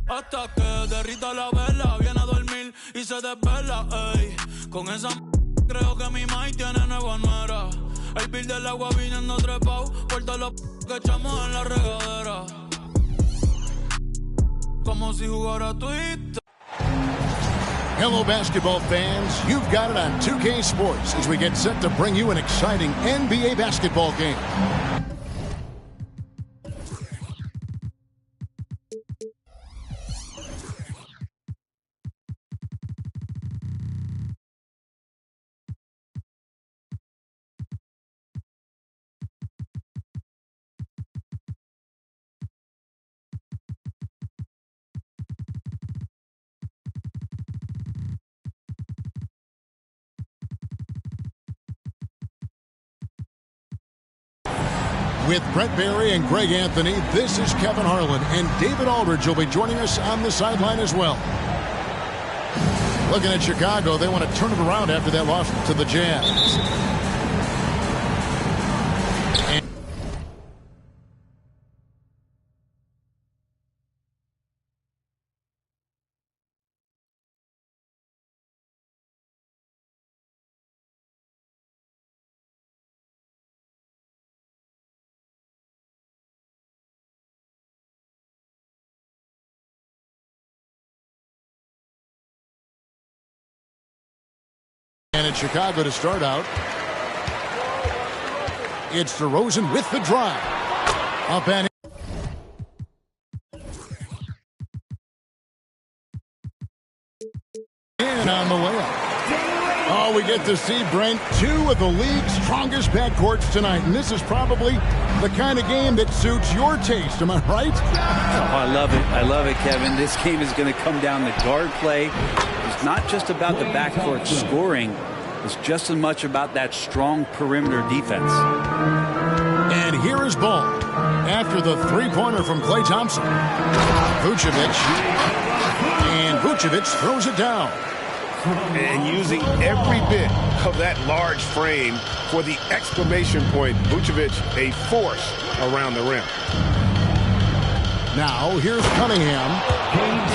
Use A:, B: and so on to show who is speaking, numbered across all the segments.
A: Hasta que derrita la vela, viene a dormir y se desvela, ey. Con esa creo que mi maíz tiene nueva nuera. El bill del agua viniendo trepao por todos los que echamos en la regadera. Como si jugara Twitter.
B: Hello, basketball fans. You've got it on 2K Sports as we get set to bring you an exciting NBA basketball game. With Brett Barry and Greg Anthony, this is Kevin Harlan, and David Aldridge will be joining us on the sideline as well. Looking at Chicago, they want to turn it around after that loss to the Jazz. And in Chicago to start out, it's DeRozan with the drive. Up and in on the layup. Oh, we get to see, Brent, two of the league's strongest backcourts tonight. And this is probably the kind of game that suits your taste. Am I right?
C: Oh, I love it. I love it, Kevin. This game is going to come down to guard play. It's not just about the backcourt scoring. It's just as much about that strong perimeter defense.
B: And here is Ball after the three-pointer from Klay Thompson. Vucevic. And Vucevic throws it down.
D: And using every bit of that large frame for the exclamation point. Vucevic, a force around the rim.
B: Now, here's Cunningham.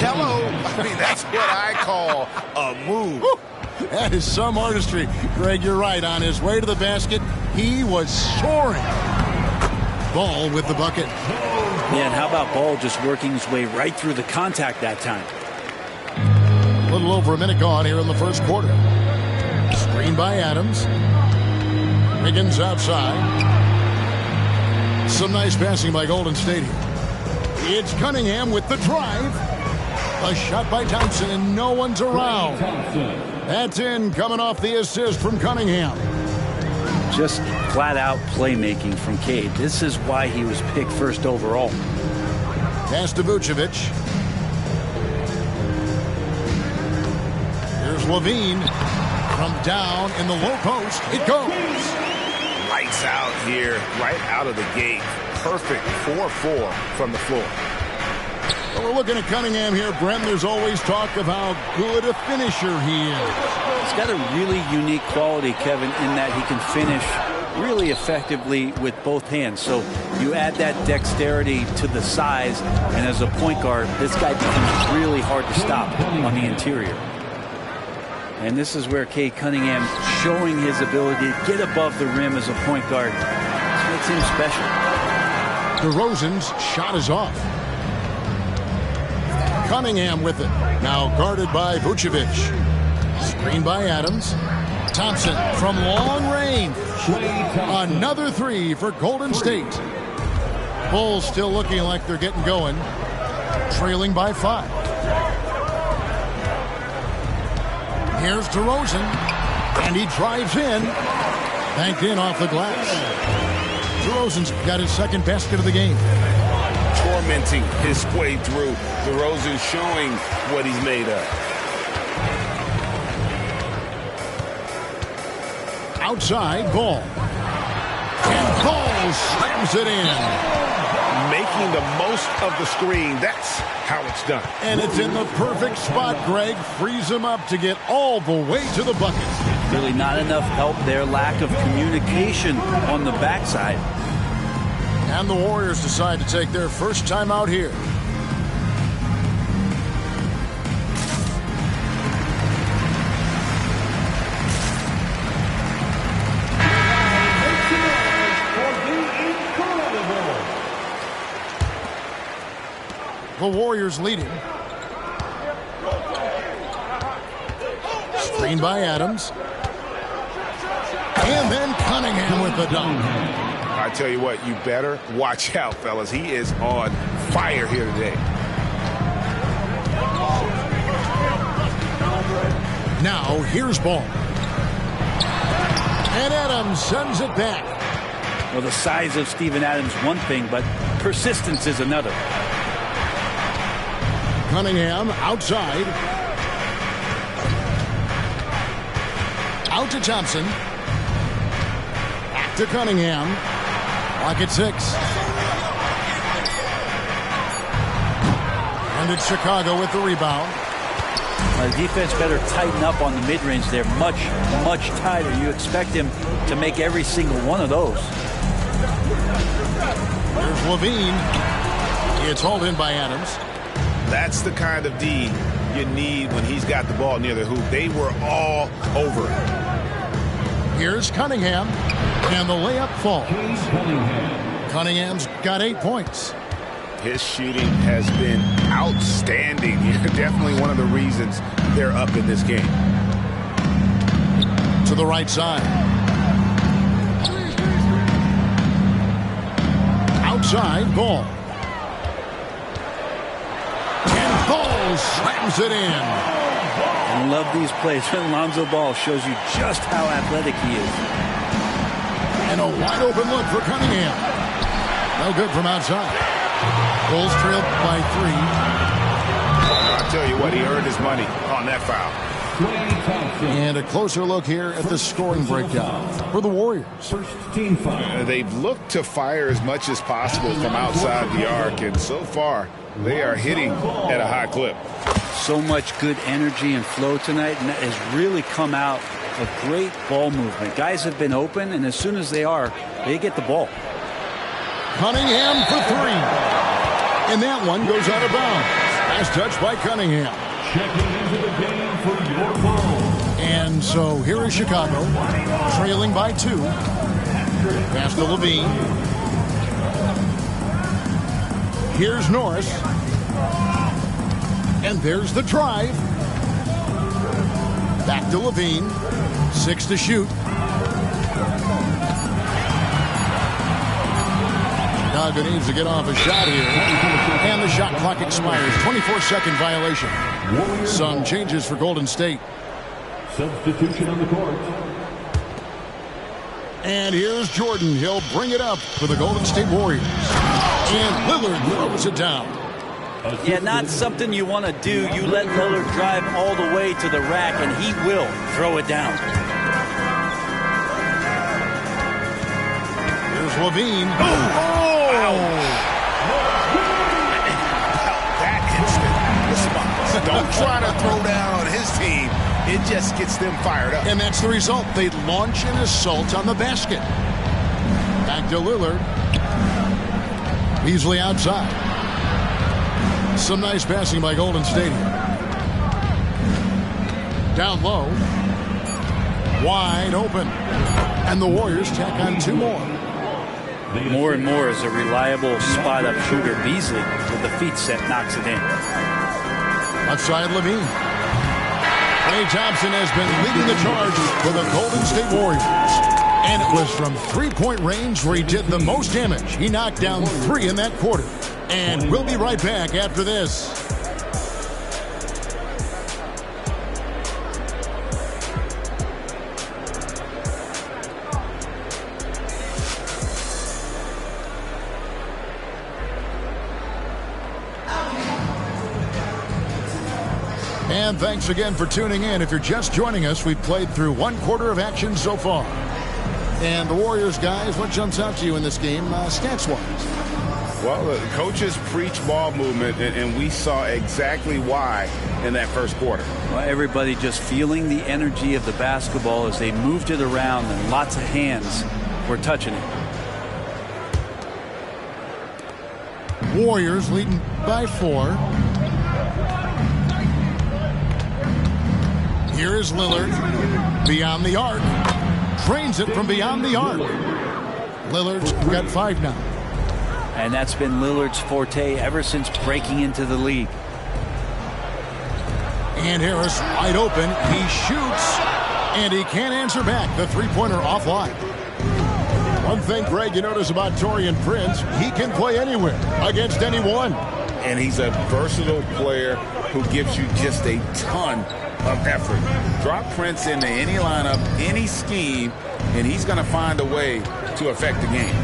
D: Hello. I mean, that's what I call a move.
B: Woo. That is some artistry. Greg, you're right. On his way to the basket, he was soaring. Ball with the bucket.
C: Yeah, and how about Ball just working his way right through the contact that time?
B: A little over a minute gone here in the first quarter. Screen by Adams. Wiggins outside. Some nice passing by Golden State here. It's Cunningham with the drive. A shot by Thompson, and no one's around. That's in, coming off the assist from Cunningham.
C: Just flat-out playmaking from Cade. This is why he was picked first overall.
B: Pass to Vucevic. Here's Levine. From down in the low post, it goes.
D: Lights out here, right out of the gate. Perfect 4-4 from the floor.
B: Well, we're looking at Cunningham here, Brent. There's always talk of how good a finisher he is.
C: He's got a really unique quality, Kevin, in that he can finish really effectively with both hands. So you add that dexterity to the size, and as a point guard, this guy becomes really hard to stop on the interior. And this is where Cade Cunningham showing his ability to get above the rim as a point guard. This makes him special.
B: DeRozan's shot is off. Cunningham with it. Now guarded by Vucevic. Screen by Adams. Thompson from long range. Another three for Golden State. Bulls still looking like they're getting going. Trailing by 5. Here's DeRozan. And he drives in. Banked in off the glass. DeRozan's got his second basket of the game.
D: Tormenting his way through. DeRozan showing what he's made of.
B: Outside, Ball. And Ball slams it in.
D: Making the most of the screen. That's how it's done.
B: And it's in the perfect spot, Greg. Frees him up to get all the way to the bucket.
C: Really not enough help there. Lack of communication on the backside.
B: And the Warriors decide to take their first time out here. The Warriors leading. Screen by Adams. And then Cunningham with the dunk.
D: I tell you what, you better watch out, fellas. He is on fire here today.
B: Now, here's ball. And Adams sends it back.
C: Well, the size of Steven Adams, one thing, but persistence is another.
B: Cunningham outside. Out to Thompson. Back to Cunningham. Clock at 6. And it's Chicago with the rebound.
C: The defense better tighten up on the mid-range there. Much, much tighter. You expect him to make every single one of those.
B: There's Levine. It's hauled in by Adams.
D: That's the kind of D you need when he's got the ball near the hoop. They were all over it.
B: Here's Cunningham. And the layup falls. Cunningham's got 8 points.
D: His shooting has been outstanding. Definitely one of the reasons they're up in this game.
B: To the right side. Outside, Ball. And Ball slams it in.
C: I love these plays when Lonzo Ball shows you just how athletic he is.
B: And a wide open look for Cunningham. No good from outside. Bulls trailed by 3.
D: I'll tell you what, he earned his money on that foul.
B: And a closer look here at the scoring breakdown for the Warriors.
D: They've looked to fire as much as possible from outside the arc, and so far they are hitting at a high clip.
C: So much good energy and flow tonight, and that has really come out of great ball movement. Guys have been open, and as soon as they are, they get the ball.
B: Cunningham for 3. And that one goes out of bounds. Last touch by Cunningham.
E: Checking into the game for your ball.
B: And so here is Chicago, trailing by 2. Pass to Levine. Here's Norris. And there's the drive. Back to Levine. 6 to shoot. Chicago needs to get off a shot here. And the shot clock expires. 24-second violation. Some changes for Golden State.
E: Substitution on the court.
B: And here's Jordan. He'll bring it up for the Golden State Warriors. And Lillard throws it down.
C: Yeah, not something you want to do. You let Lillard drive all the way to the rack, and he will throw it down.
B: Here's Levine.
D: That instant response. Don't try to throw down on his team. It just gets them fired up.
B: And that's the result. They launch an assault on the basket. Back to Lillard. Beasley outside. Some nice passing by Golden State here. Down low. Wide open. And the Warriors tack on 2 more.
C: More and more as a reliable spot-up shooter. Beasley, with the feet set, knocks it in.
B: Outside Levine. Klay Thompson has been leading the charge for the Golden State Warriors. And it was from 3-point range where he did the most damage. He knocked down 3 in that quarter. And we'll be right back after this. And thanks again for tuning in. If you're just joining us, we've played through 1 quarter of action so far. And the Warriors, guys, what jumps out to you in this game, stats-wise?
D: Well, the coaches preach ball movement, and we saw exactly why in that first quarter.
C: Well, everybody just feeling the energy of the basketball as they moved it around, and lots of hands were touching it.
B: Warriors leading by 4. Here is Lillard beyond the arc. Drains it from beyond the arc. Lillard's got 5 now.
C: And that's been Lillard's forte ever since breaking into the league.
B: And Harris wide open. He shoots, and he can't answer back. The three-pointer offline. One thing, Greg, you notice about Taurean Prince, he can play anywhere against anyone.
F: And he's a versatile player who gives you just a ton of effort. Drop Prince into any lineup, any scheme, and he's going to find a way to affect the game.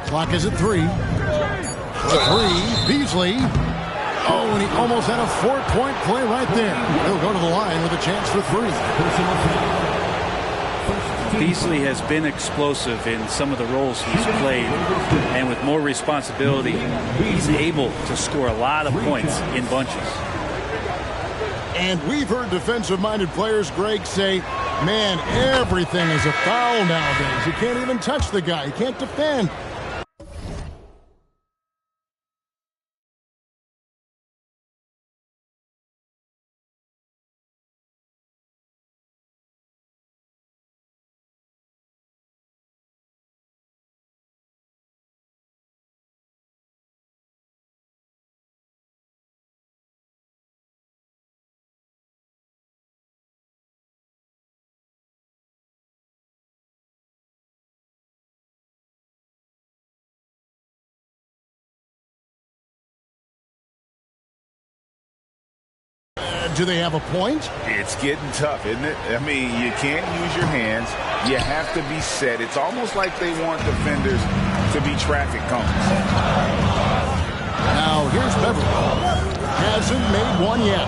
B: Clock is at 3. The 3, Beasley. Oh, and he almost had a 4-point play right there. He'll go to the line with a chance for 3.
C: Beasley has been explosive in some of the roles he's played, and with more responsibility, he's able to score a lot of points in bunches.
B: And we've heard defensive-minded players, Greg, say, man, everything is a foul nowadays. You can't even touch the guy. You can't defend. Do they have a point?
F: It's getting tough, isn't it? I mean, you can't use your hands. You have to be set. It's almost like they want defenders to be traffic cones.
B: Now, here's Beverly. Hasn't made one yet.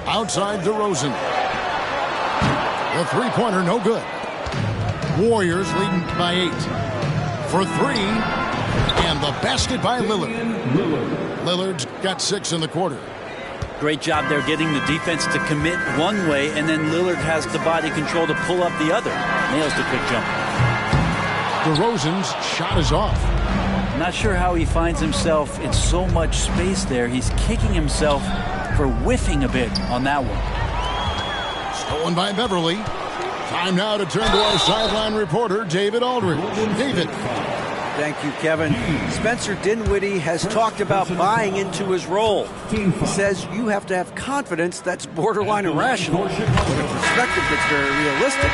B: Outside DeRozan. The three-pointer, no good. Warriors leading by 8. For 3. And the basket by Lillard. Lillard's got 6 in the quarter.
C: Great job there getting the defense to commit one way, and then Lillard has the body control to pull up the other. Nails the quick jump.
B: DeRozan's shot is off.
C: Not sure how he finds himself in so much space there. He's kicking himself for whiffing a bit on that one.
B: Stolen by Beverly. Time now to turn to our sideline reporter, David Aldridge. David.
G: Thank you, Kevin. Spencer Dinwiddie has talked about buying into his role. He says you have to have confidence that's borderline irrational, but a perspective that's very realistic.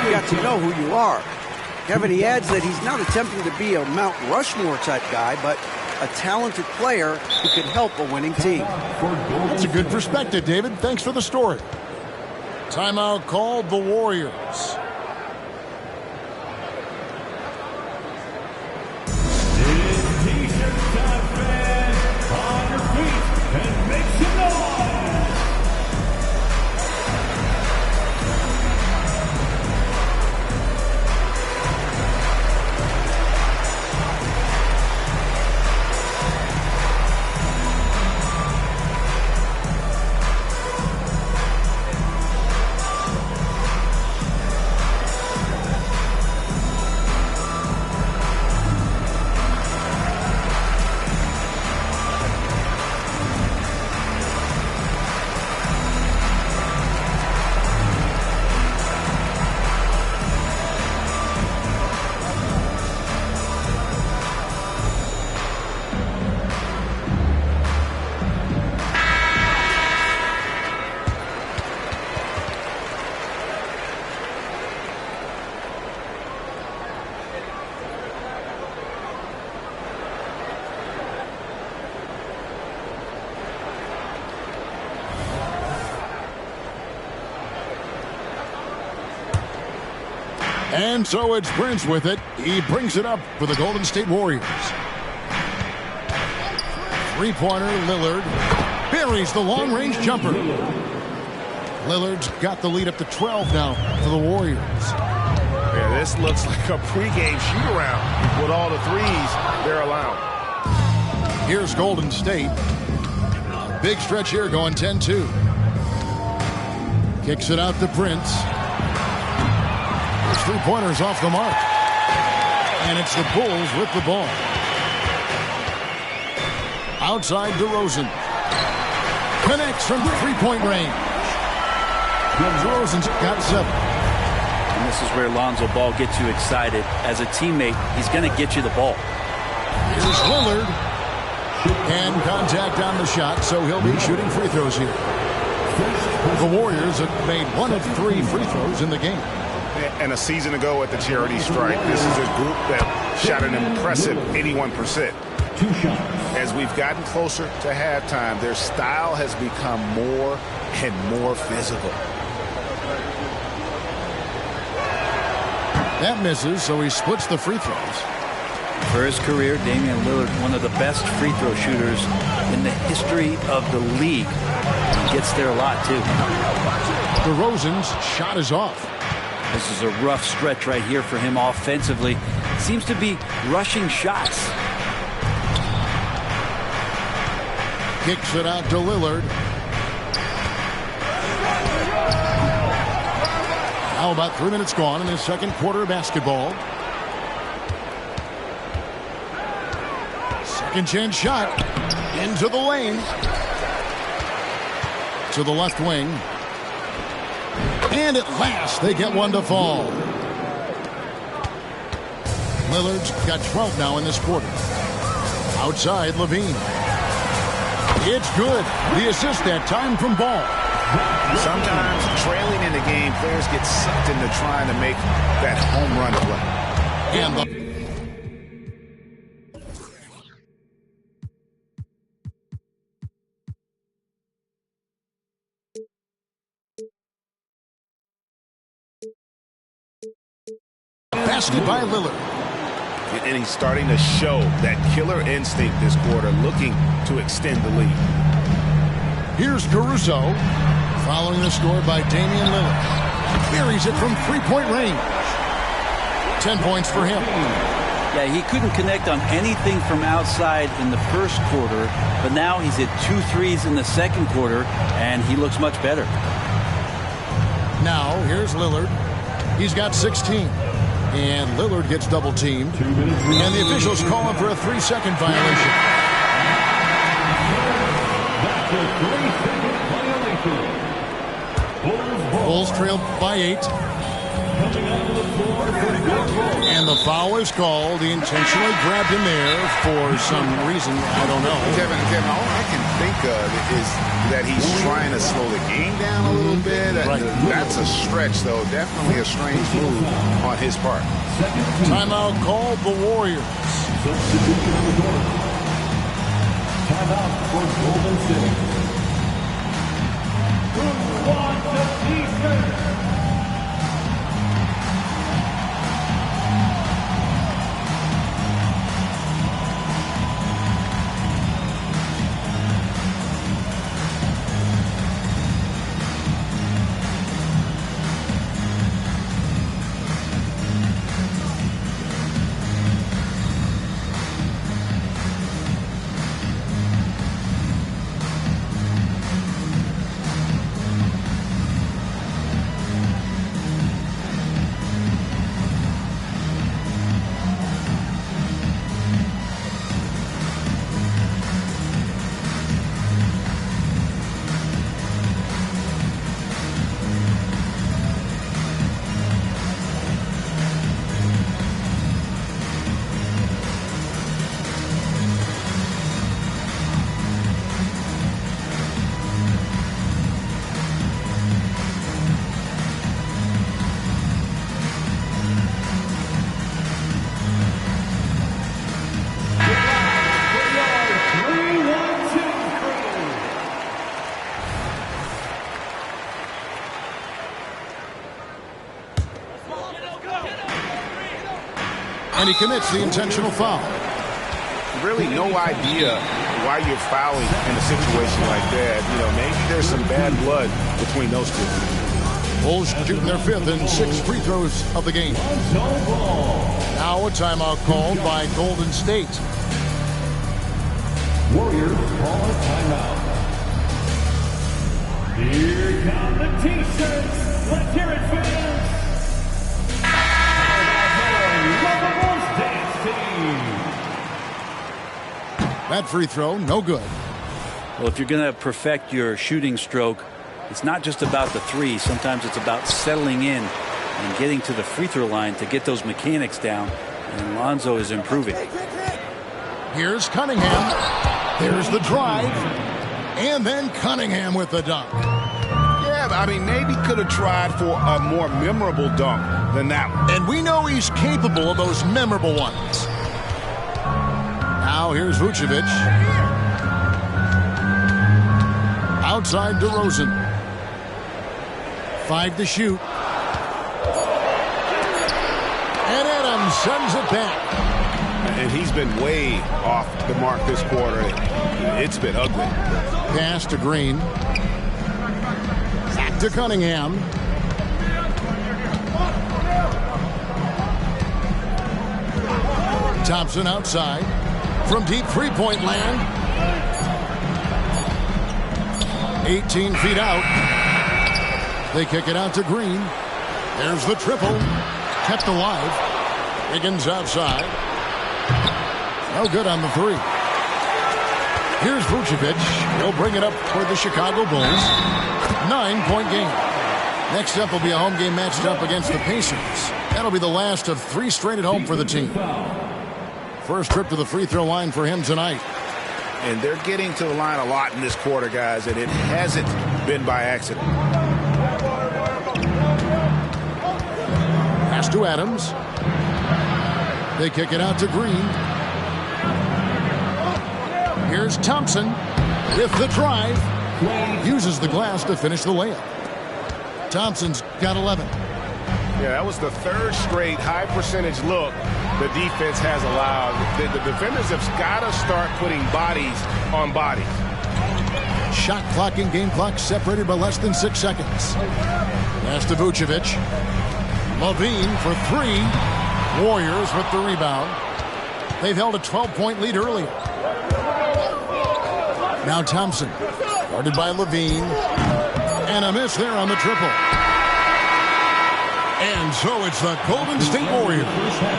G: You got to know who you are. Kevin, he adds that he's not attempting to be a Mount Rushmore type guy, but a talented player who can help a winning team.
B: That's a good perspective, David. Thanks for the story. Timeout called the Warriors. And so it's Prince with it. He brings it up for the Golden State Warriors. Three-pointer, Lillard buries the long-range jumper. Lillard's got the lead up to 12 now for the Warriors.
D: Yeah, this looks like a pregame shoot-around with all the threes they're allowing.
B: Here's Golden State. Big stretch here going 10-2. Kicks it out to Prince. His three-pointers off the mark. And it's the Bulls with the ball. Outside DeRozan. Connects from three-point range. DeRozan's got 7.
C: And this is where Lonzo Ball gets you excited. As a teammate, he's going to get you the ball.
B: Here's Lillard. And contact on the shot, so he'll be shooting free throws here. The Warriors have made 1 of 3 free throws in the game.
D: And a season ago at the charity strike, this is a group that shot an impressive 81%. As we've gotten closer to halftime, their style has become more and more physical.
B: That misses, so he splits the free throws.
C: For his career, Damian Lillard, one of the best free throw shooters in the history of the league. He gets there a lot, too.
B: DeRozan's shot is off.
C: This is a rough stretch right here for him offensively. Seems to be rushing shots.
B: Kicks it out to Lillard. Now about 3 minutes gone in the second quarter of basketball. Second chance shot into the lane. To the left wing. And at last they get one to fall. Lillard's got 12 now in this quarter. Outside LaVine. It's good. The assist that time from Ball.
D: Sometimes trailing in the game, players get sucked into trying to make that home run play.
B: And the basket by Lillard.
D: And he's starting to show that killer instinct this quarter, looking to extend the lead.
B: Here's Caruso, following the score by Damian Lillard. Carries it from three-point range. 10 points for him.
C: Yeah, he couldn't connect on anything from outside in the first quarter, but now he's hit 2 threes in the second quarter, and he looks much better.
B: Now, here's Lillard. He's got 16. And Lillard gets double-teamed. And the officials call him for a 3-second violation. Bulls trailed by 8. And the foul is called. He intentionally grabbed him there for some reason. I don't know.
F: Kevin, all I can think of is that he's trying to slow the game down a little bit.
B: Right.
F: That's a stretch, though. Definitely a strange move on his part.
B: Timeout called the Warriors.
E: Substitution on the court. Timeout for Golden State. Who wants the defense?
B: And he commits the intentional foul.
D: Really no idea why you're fouling in a situation like that. You know, maybe there's some bad blood between those two.
B: Bulls shooting their 5th and 6th free throws of the game. Now a timeout called by Golden State.
E: Warriors call a timeout. Here come the T-shirts. Let's hear it, fans.
B: That free throw, no good.
C: Well, if you're going to perfect your shooting stroke, it's not just about the three. Sometimes it's about settling in and getting to the free throw line to get those mechanics down. And Lonzo is improving.
B: Here's Cunningham. There's the drive. And then Cunningham with the dunk.
D: Yeah, I mean, maybe could have tried for a more memorable dunk than that one.
B: And we know he's capable of those memorable ones. Now here's Vucevic. Outside DeRozan. 5 to shoot. And Adams sends it back.
D: And he's been way off the mark this quarter. It's been ugly.
B: Pass to Green. Back to Cunningham. Thompson outside. From deep three-point land. 18 feet out. They kick it out to Green. There's the triple. Kept alive. Higgins outside. No good on the three. Here's Vucevic. He'll bring it up for the Chicago Bulls. 9-point game. Next up will be a home game matched up against the Pacers. That'll be the last of 3 straight at home for the team. First trip to the free throw line for him tonight.
D: And they're getting to the line a lot in this quarter, guys, and it hasn't been by accident.
B: Pass to Adams. They kick it out to Green. Here's Thompson with the drive. Uses the glass to finish the layup. Thompson's got 11.
D: Yeah, that was the 3rd straight high percentage look the defense has allowed. The defenders have got to start putting bodies on bodies.
B: Shot clock and game clock separated by less than 6 seconds. Pass to Vucevic. Levine for 3. Warriors with the rebound. They've held a 12-point lead earlier. Now Thompson, guarded by Levine. And a miss there on the triple. And so it's the Golden State Warriors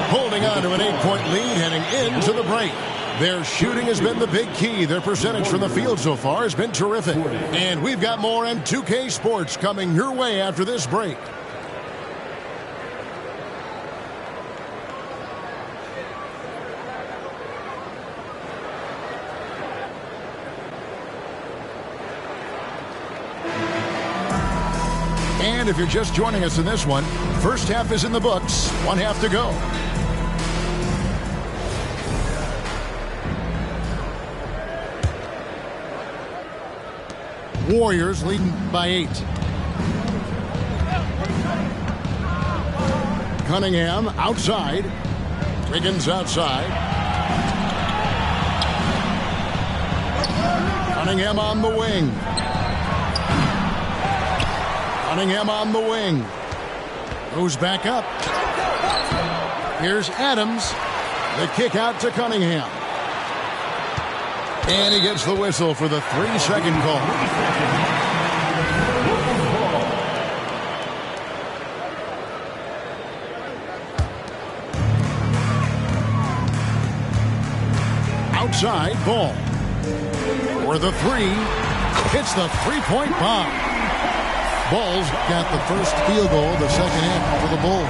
B: holding on to an 8-point lead heading into the break. Their shooting has been the big key. Their percentage from the field so far has been terrific. And we've got more on 2K Sports coming your way after this break. And if you're just joining us in this one, first half is in the books. 1 half to go. Warriors leading by 8. Cunningham outside. Higgins outside. Cunningham on the wing. Cunningham on the wing. Goes back up. Here's Adams. The kick out to Cunningham. And he gets the whistle for the 3-second call. Outside, Ball. For the 3. Hits the 3-point bomb. Ball's got the first field goal of the second half for the Bulls.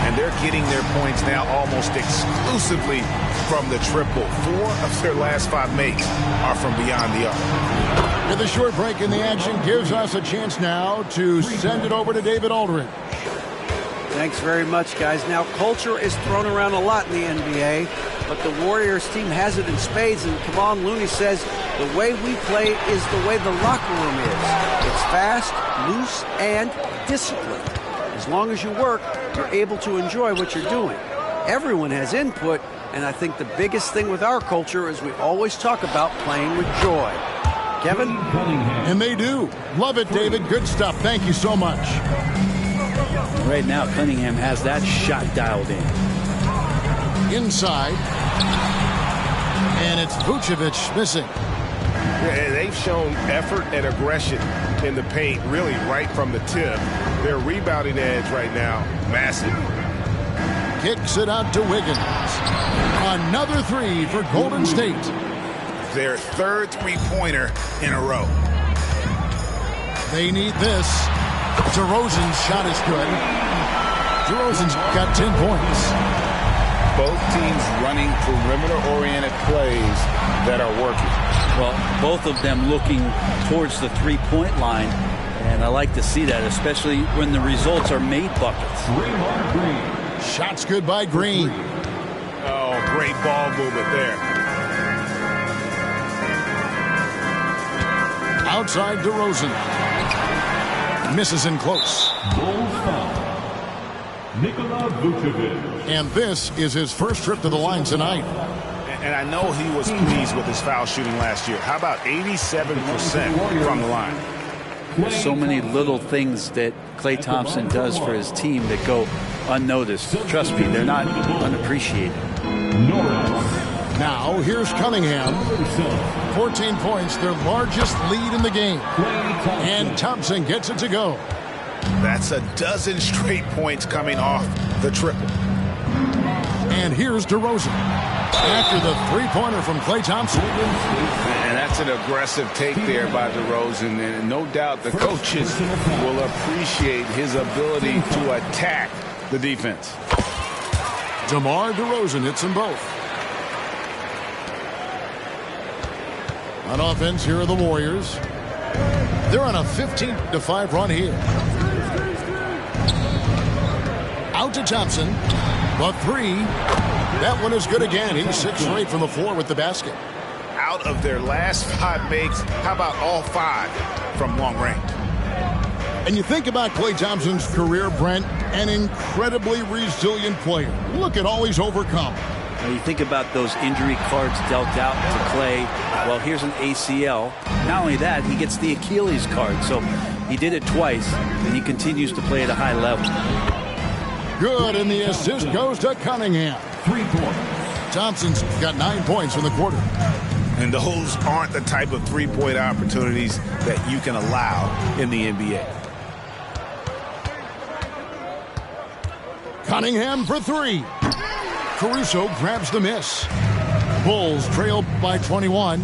D: And they're getting their points now almost exclusively from the triple. 4 of their last 5 makes are from beyond the arc.
B: With a short break in the action gives us a chance now to send it over to David Aldridge.
G: Thanks very much, guys. Now, culture is thrown around a lot in the NBA, but the Warriors team has it in spades, and Kevon Looney says the way we play is the way the locker room is. It's fast, loose, and disciplined. As long as you work, you're able to enjoy what you're doing. Everyone has input, And I think the biggest thing with our culture is we always talk about playing with joy. Kevin?
B: And they do. Love it, David. Good stuff. Thank you so much.
C: Right now, Cunningham has that shot dialed in.
B: Inside. And it's Vucevic missing.
D: Yeah, they've shown effort and aggression in the paint, really right from the tip. Their rebounding edge right now, massive.
B: Kicks it out to Wiggins. Another three for Golden State.
F: Their third three-pointer in a row.
B: They need this. DeRozan's shot is good. DeRozan's got 10 points.
F: Both teams running perimeter-oriented plays that are working.
C: Well, both of them looking towards the three-point line, and I like to see that, especially when the results are made buckets.
B: Shots good by Green.
D: Oh, great ball movement there.
B: Outside DeRozan. Misses in close.
E: Bulls foul. Nikola Vucevic.
B: And this is his first trip to the line tonight.
D: And I know he was pleased with his foul shooting last year. How about 87% from the line?
C: There's so many little things that Klay Thompson does for his team that go unnoticed. Trust me, they're not unappreciated.
B: Now, here's Cunningham. 14 points, their largest lead in the game. And Thompson gets it to go.
D: That's a dozen straight points coming off the triple.
B: And here's DeRozan. After the three-pointer from Klay Thompson.
F: And that's an aggressive take there by DeRozan. And no doubt the coaches will appreciate his ability to attack the defense.
B: DeMar DeRozan hits them both. On offense, here are the Warriors. They're on a 15-5 run here. Out to Thompson. The three. That one is good again. He's 6 for 8 from the floor with the basket.
D: Out of their last 5 makes, how about all 5 from long range?
B: And you think about Klay Thompson's career, Brent, an incredibly resilient player. Look at all he's overcome.
C: When you think about those injury cards dealt out to Klay, well, here's an ACL. Not only that, he gets the Achilles card. So he did it twice, and he continues to play at a high level.
B: Good, and the assist goes to Cunningham.
E: 3 points.
B: Thompson's got 9 points in the quarter.
D: And those aren't the type of three-point opportunities that you can allow in the NBA.
B: Cunningham for 3. Caruso grabs the miss. Bulls trail by 21.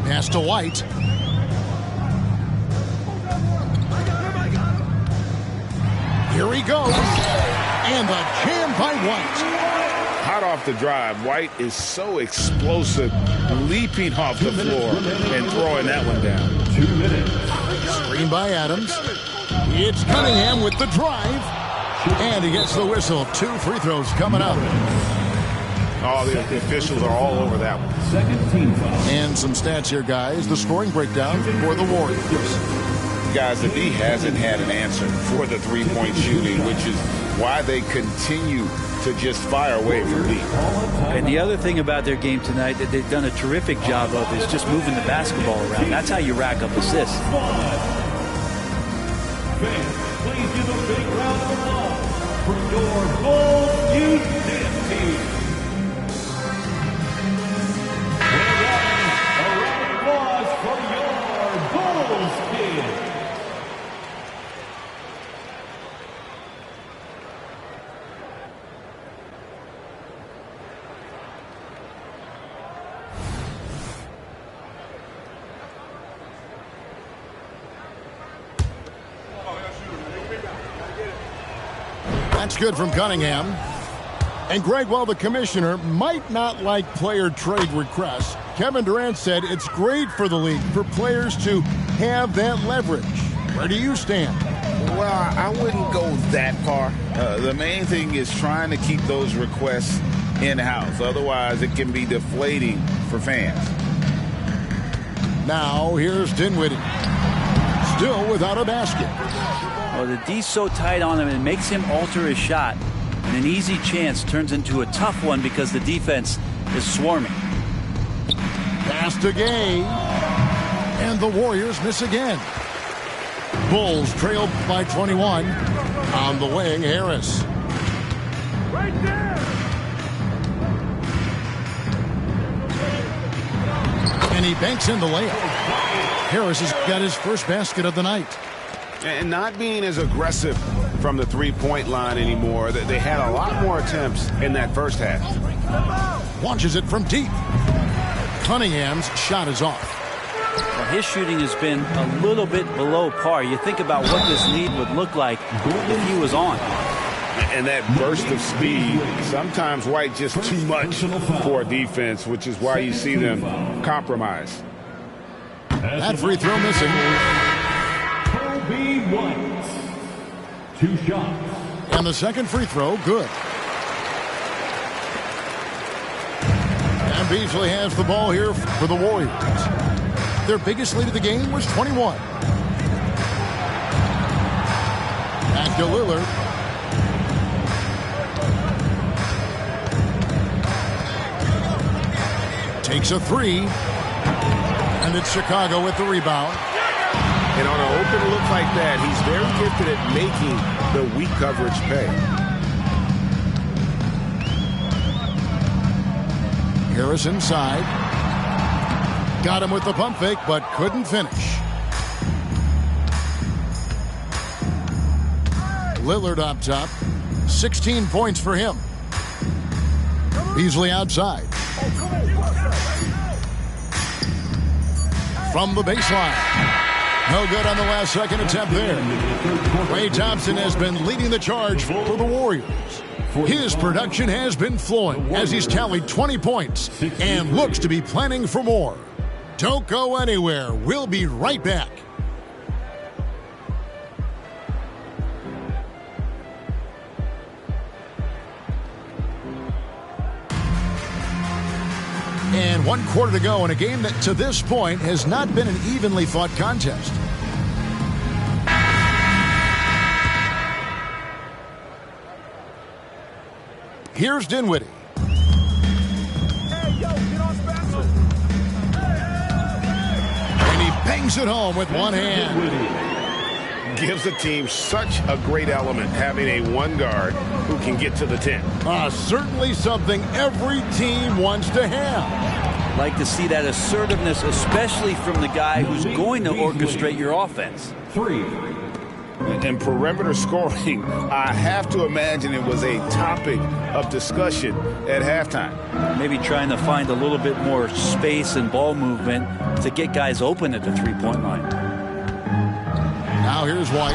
B: Pass to White. Here he goes. And the jam by White.
F: Hot off the drive. White is so explosive, leaping off the floor and throwing that one down.
E: 2 minutes.
B: Screen by Adams. It's Cunningham with the drive. And he gets the whistle. 2 free throws coming up.
D: Oh, the officials are all over that one.
E: Second team foul.
B: And some stats here, guys. The scoring breakdown for the Warriors.
F: Guys, the D hasn't had an answer for the three-point shooting, which is why they continue to just fire away from deep.
C: And the other thing about their game tonight that they've done a terrific job of is just moving the basketball around. That's how you rack up assists.
E: Fans, please give a big round of applause for your Bulls youth team. A round of applause for your Bulls kids.
B: That's good from Cunningham. And Greg, while the commissioner might not like player trade requests, Kevin Durant said it's great for the league for players to have that leverage. Where do you stand?
F: Well, I wouldn't go that far. The main thing is trying to keep those requests in-house. Otherwise, it can be deflating for fans.
B: Now, here's Dinwiddie. Still without a basket.
C: Well, the D's so tight on him, it makes him alter his shot. And an easy chance turns into a tough one because the defense is swarming.
B: Pass to Gay. And the Warriors miss again. Bulls trail by 21. On the wing, Harris.
E: Right there.
B: And he banks in the layup. Harris has got his first basket of the night.
D: And not being as aggressive from the three-point line anymore. They had a lot more attempts in that first half.
B: Launches it from deep. Cunningham's shot is off.
C: Well, his shooting has been a little bit below par. You think about what this lead would look like if he was on.
D: And that burst of speed, sometimes White just too much for defense, which is why you see them compromise.
B: That free throw missing.
E: Kobe White. 2 shots.
B: And the second free throw, good. And Beasley has the ball here for the Warriors. Their biggest lead of the game was 21. Back to Lillard. Takes a three. And it's Chicago with the rebound.
D: And on an open look like that, he's very gifted at making the weak coverage pay.
B: Harris inside. Got him with the pump fake, but couldn't finish. Lillard up top. 16 points for him. Beasley outside. From the baseline. No good on the last second attempt there. Klay Thompson has been leading the charge for the Warriors. His production has been flowing as he's tallied 20 points and looks to be planning for more. Don't go anywhere. We'll be right back. And 1 quarter to go in a game that to this point has not been an evenly fought contest. Here's Dinwiddie. And he bangs it home with one hand.
D: Gives the team such a great element having a one guard who can get to the 10.
B: Certainly something every team wants to have.
C: Like to see that assertiveness, especially from the guy who's going to orchestrate your offense.
E: 3.
D: And perimeter scoring, I have to imagine it was a topic of discussion at halftime.
C: Maybe trying to find a little bit more space and ball movement to get guys open at the three-point line.
B: Now here's White.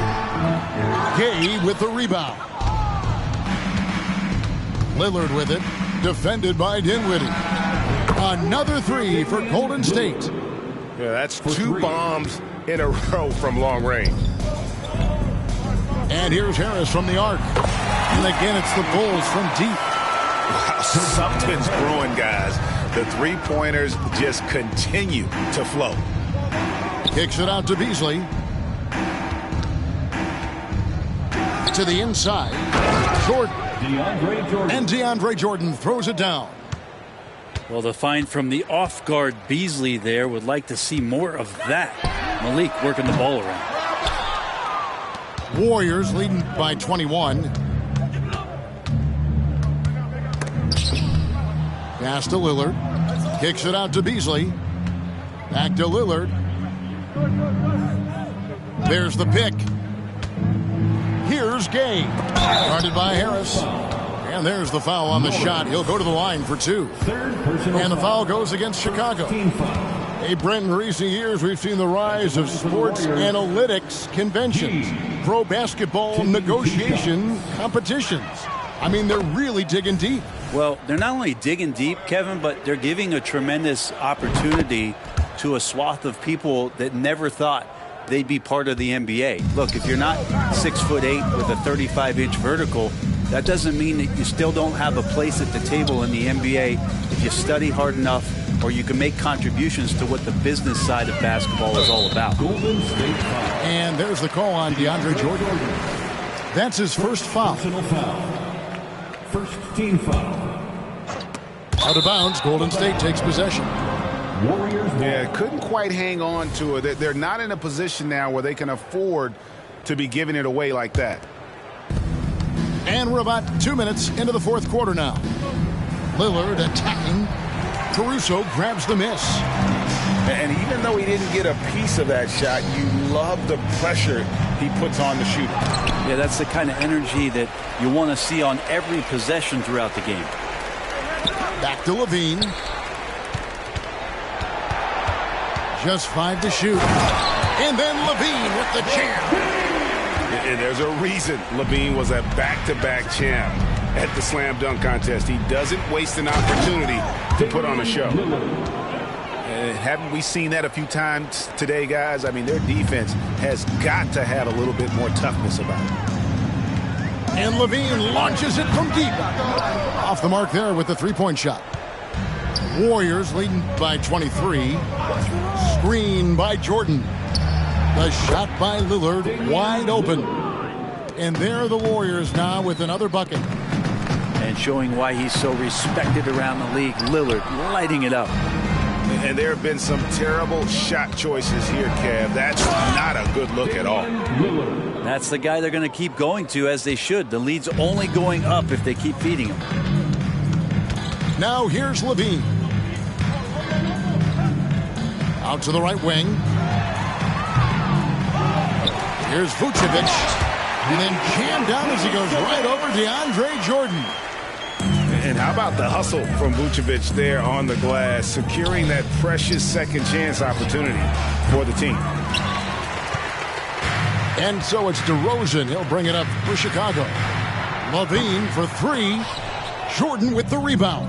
B: Gay with the rebound. Lillard with it. Defended by Dinwiddie. Another three for Golden State.
D: Yeah, that's 2 bombs in a row from long range.
B: And here's Harris from the arc. And again, it's the Bulls from deep.
D: Wow, something's brewing, guys. The three-pointers just continue to flow.
B: Kicks it out to Beasley. To the inside. Jordan. And DeAndre Jordan throws it down.
C: Well, the find from the off-guard Beasley there would like to see more of that. Malik working the ball around.
B: Warriors leading by 21. Pass to Lillard. Kicks it out to Beasley. Back to Lillard. There's the pick. Here's Gay. Guarded by Harris. And there's the foul on the shot. He'll go to the line for 2. And the foul goes against Chicago. Hey, Brent, in recent years, we've seen the rise of sports analytics conventions, pro basketball negotiation competitions. I mean, they're really digging deep.
C: Well, they're not only digging deep, Kevin, but they're giving a tremendous opportunity to a swath of people that never thought they'd be part of the NBA. Look, if you're not 6'8" with a 35-inch vertical, that doesn't mean that you still don't have a place at the table in the NBA if you study hard enough or you can make contributions to what the business side of basketball is all about.
B: And there's the call on DeAndre Jordan. That's his first foul.
E: First team foul.
B: Out of bounds, Golden State takes possession.
E: Warriors.
D: Yeah, couldn't quite hang on to it. They're not in a position now where they can afford to be giving it away like that.
B: And we're about 2 minutes into the fourth quarter now. Lillard attacking. Caruso grabs the miss.
F: And even though he didn't get a piece of that shot, you love the pressure he puts on the shooter.
C: Yeah, that's the kind of energy that you want to see on every possession throughout the game.
B: Back to Levine. Just 5 to shoot. And then Levine with the jam.
D: And there's a reason Levine was a back-to-back champ at the slam dunk contest. He doesn't waste an opportunity to put on a show. Haven't we seen that a few times today, guys? I mean, their defense has got to have a little bit more toughness about it.
B: And Levine launches it from deep. Off the mark there with the three-point shot. Warriors leading by 23. Screen by Jordan. The shot by Lillard, wide open. And there are the Warriors now with another bucket.
C: And showing why he's so respected around the league. Lillard lighting it up.
D: And there have been some terrible shot choices here, Kev. That's not a good look at all.
C: That's the guy they're going to keep going to, as they should. The lead's only going up if they keep feeding him.
B: Now here's Levine. Out to the right wing. Here's Vucevic. And then jammed down as he goes right over DeAndre Jordan.
D: And how about the hustle from Vucevic there on the glass, securing that precious second chance opportunity for the team.
B: And so it's DeRozan. He'll bring it up for Chicago. Levine for 3. Jordan with the rebound.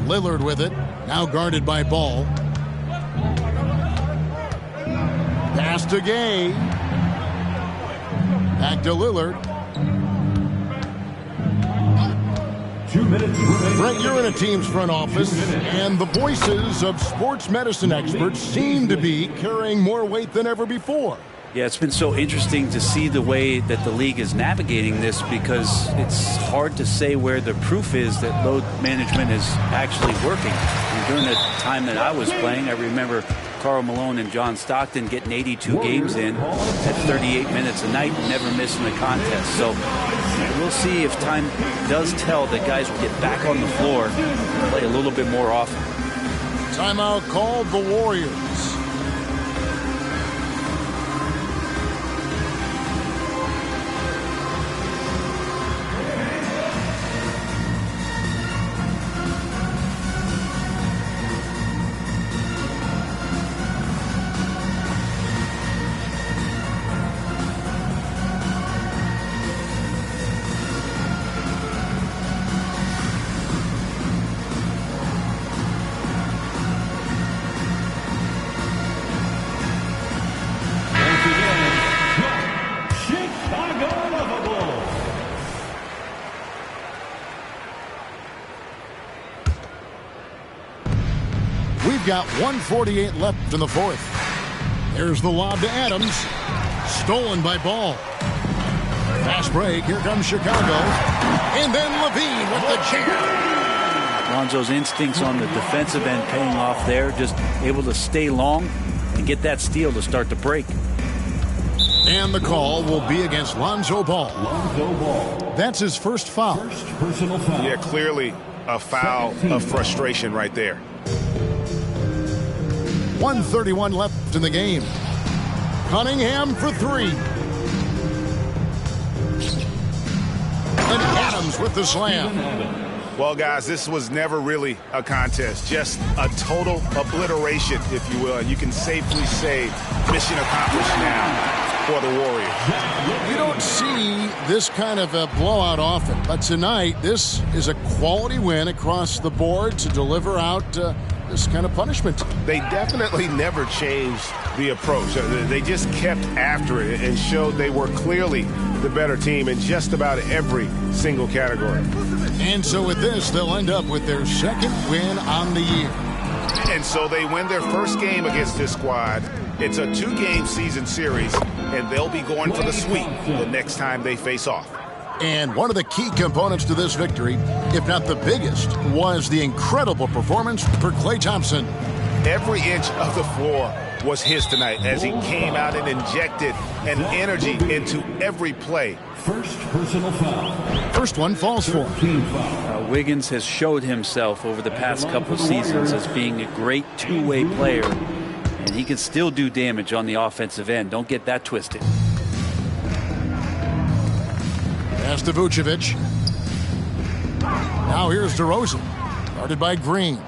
B: Lillard with it. Now guarded by Ball. Pass to Gay. Back to Lillard.
E: 2 minutes remaining.
B: Brett, you're in a team's front office, and the voices of sports medicine experts seem to be carrying more weight than ever before.
C: Yeah, it's been so interesting to see the way that the league is navigating this, because it's hard to say where the proof is that load management is actually working. And during the time that I was playing, I remember Karl Malone and John Stockton getting 82 games in at 38 minutes a night, never missing a contest. So we'll see if time does tell that guys will get back on the floor and play a little bit more often.
B: Timeout called the Warriors. Got 1:48 left in the fourth. There's the lob to Adams. Stolen by Ball. Fast break. Here comes Chicago. And then Levine with the jam.
C: Lonzo's instincts on the defensive end paying off there. Just able to stay long and get that steal to start the break.
B: And the call will be against Lonzo Ball.
E: Lonzo Ball.
B: That's his first foul.
E: First personal foul.
D: Yeah, clearly a foul of frustration right there.
B: 1:31 left in the game. Cunningham for 3. And Adams with the slam.
D: Well, guys, this was never really a contest. Just a total obliteration, if you will. And you can safely say mission accomplished now for the Warriors.
B: You don't see this kind of a blowout often. But tonight, this is a quality win across the board to deliver out this kind of punishment.
D: They definitely never changed the approach. They just kept after it and showed they were clearly the better team in just about every single category.
B: And so with this, they'll end up with their second win on the year.
D: And so they win their first game against this squad. It's a 2-game season series, and they'll be going for the sweep the next time they face off.
B: And one of the key components to this victory, if not the biggest, was the incredible performance for Klay Thompson.
D: Every inch of the floor was his tonight as he came out and injected an energy into every play.
E: First personal foul.
B: First one falls for him.
C: Wiggins has showed himself over the past couple seasons as being a great two-way player, and he can still do damage on the offensive end. Don't get that twisted.
B: Pass to Vucevic. Now here's DeRozan, guarded by Green.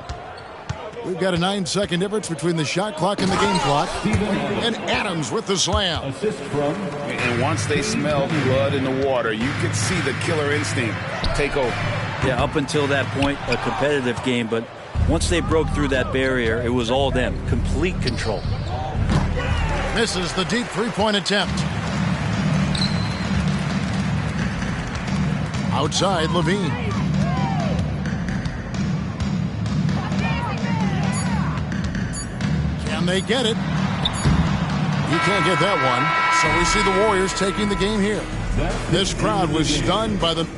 B: We've got a 9-second difference between the shot clock and the game clock. And Adams with the slam.
E: Assist from.
F: And once they smelled blood in the water, you could see the killer instinct take over.
C: Yeah, up until that point, a competitive game, but once they broke through that barrier, it was all them. Complete control.
B: Misses the deep three-point attempt. Outside, Levine. Can they get it? You can't get that one. So we see the Warriors taking the game here. This crowd was stunned by the...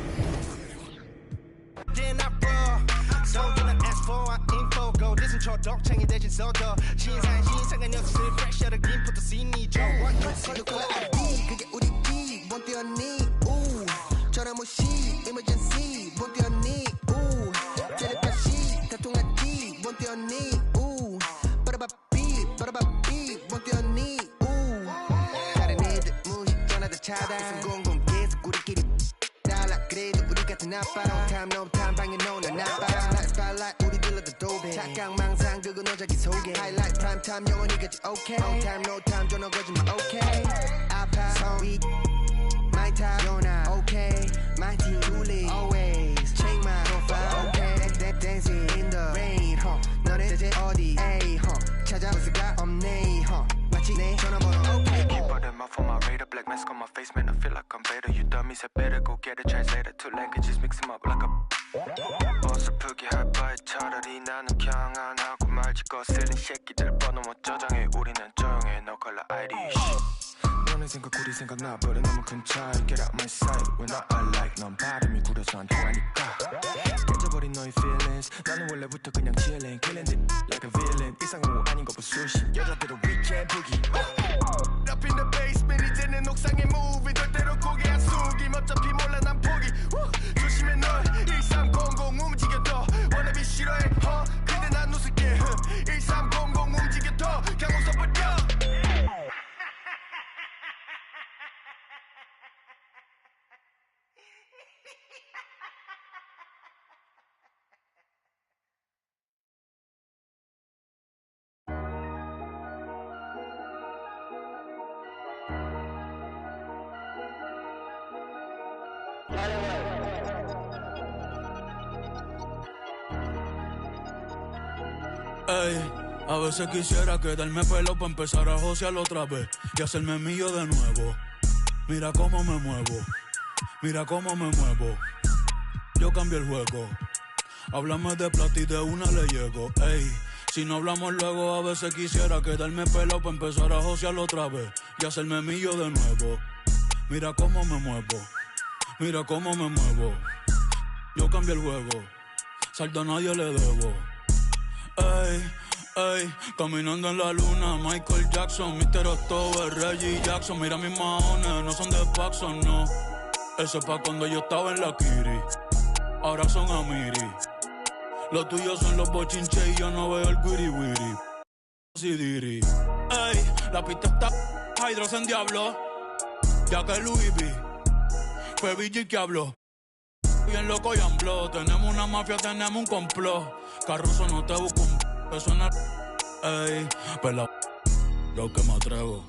A: Ey, a veces quisiera quedarme pelo para empezar a josear otra vez y hacerme mío de nuevo. Mira cómo me muevo, mira cómo me muevo. Yo cambio el juego. Háblame de plata y de una le llego. Ey, si no hablamos luego, a veces quisiera quedarme pelo para empezar a josear otra vez y hacerme mío de nuevo. Mira cómo me muevo, mira cómo me muevo. Yo cambio el juego, saldo a nadie le debo. Ey, ey, caminando en la luna, Michael Jackson, Mr. October, Reggie Jackson. Mira mis maones, no son de Paxson, no. Eso es pa' cuando yo estaba en la Kiri, ahora son Amiri. Los tuyos son los bochinches y yo no veo el wiri wiri. Sidiri. Ey, la pista está Hydros en Diablo, ya que Louis V fue VG que habló. Bien loco y ambló, tenemos una mafia, tenemos un complot. Carruso no te busco un beso en la... Ey, pero yo que me atrevo.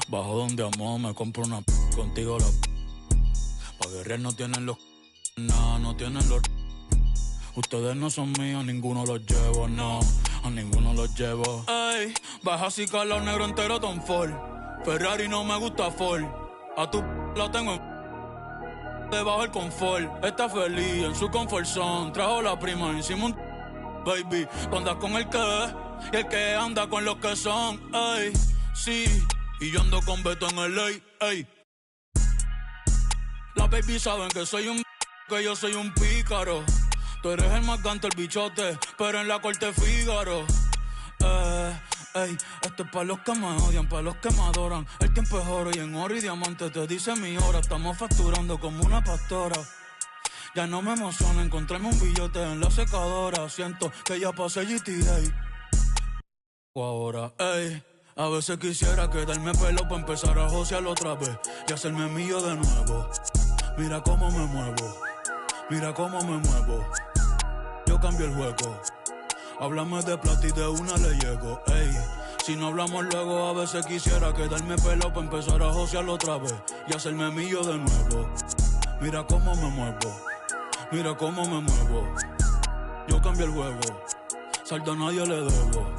A: Bajo donde amo, me compro una contigo la... Pa' guerrear no tienen los... Nah, no tienen los... Ustedes no son míos, ninguno los llevo, no. A ninguno los llevo. Ey, baja así calor negro entero Tom Ford. Ferrari no me gusta Ford. A tu la tengo en... Debajo el confort, está feliz en su confort zone. Trajo la prima encima un... Baby, tú andas con el que es y el que anda con los que son. Ey, sí, y yo ando con Beto en el ley. Ey, Las baby saben que yo soy un pícaro. Tú eres el más ganto, el bichote, pero en la corte Fígaro. Ey, esto es pa' los que me odian, pa' los que me adoran. El tiempo es oro y en oro y diamante te dice mi hora. Estamos facturando como una pastora. Ya no me emociona encontrarme un billete en la secadora. Siento que ya pasé GTA. Ahora, ey, a veces quisiera quedarme pelo pa' empezar a josear otra vez y hacerme mío de nuevo. Mira cómo me muevo, mira cómo me muevo. Yo cambio el juego. Háblame de plata y de una le llego, ey. Si no hablamos luego, a veces quisiera quedarme pelo pa' empezar a josear otra vez y hacerme mío de nuevo. Mira cómo me muevo, mira cómo me muevo. Yo cambio el juego, saldo a nadie le debo.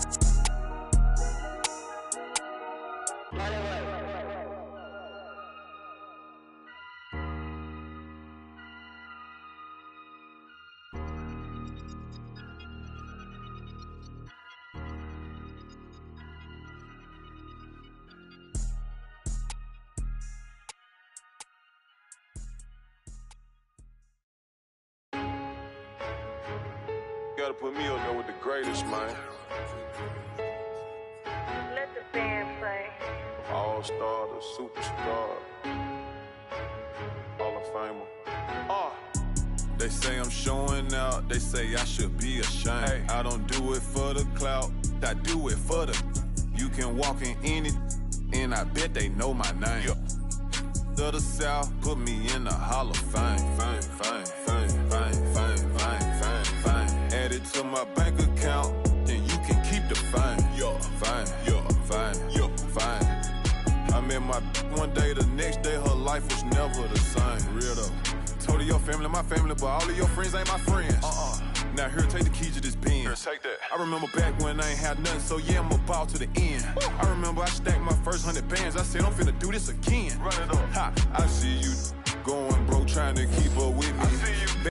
H: Gotta put me up there with the greatest, man.
I: Let the band play.
H: All-star, the superstar, Hall of Famer. They say I'm showing out, they say I should be ashamed. Hey. I don't do it for the clout, I do it for the. You can walk in any, and I bet they know my name. Yeah. To the South, put me in the Hall of Fame. Fame, fame, fame, fame, fame, fame, fame, fame. Add it to my bank account, then you can keep the fame. Yo, fame, yo, fame, yo, fame. I met my one day, the next day her life was never the same. Real though. Told her your family, my family, but all of your friends ain't my friends. Now here, take the keys to this pen. Here, take that. I remember back when I ain't had nothing, so yeah, I'm about to the end. Woo. I remember I stacked my first 100 bands. I said, I'm finna do this again. Run it up. Ha, I see you going broke, trying to keep up with me. I see you.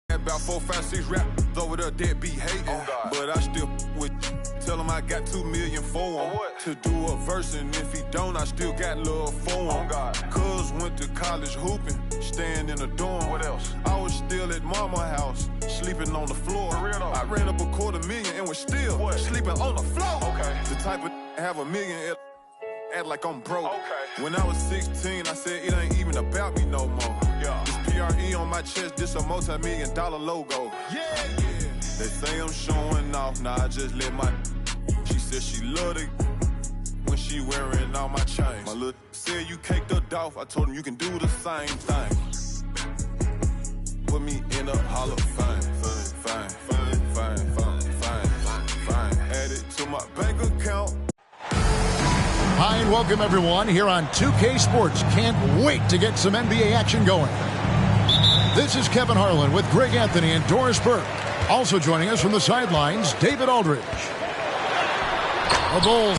H: About 4, 5, 6 rappers over there dead be hating. But I still with tell him I got 2 million for him to do a verse, and if he don't, I still got love for him. Cuz went to college hooping, staying in a dorm. What else? I was still at mama house, sleeping on the floor. I ran up $250,000 and was still sleeping on the floor. The type of have $1 million act like I'm broke. When I was 16, I said it ain't even about me no more. This PRE on my chest, this a multi-million-dollar logo. They say I'm showing off, nah, I just let my. She said she loved it when she wearing all my chains. My little said you caked her off, I told him you can do the same thing. Put me in the Hall of Fame, fame, fame, fame, fame, fame, fame. Add it to my bank account.
B: Hi and welcome everyone here on 2K Sports. Can't wait to get some NBA action going. This is Kevin Harlan with Greg Anthony and Doris Burke. Also joining us from the sidelines, David Aldridge. The Bulls.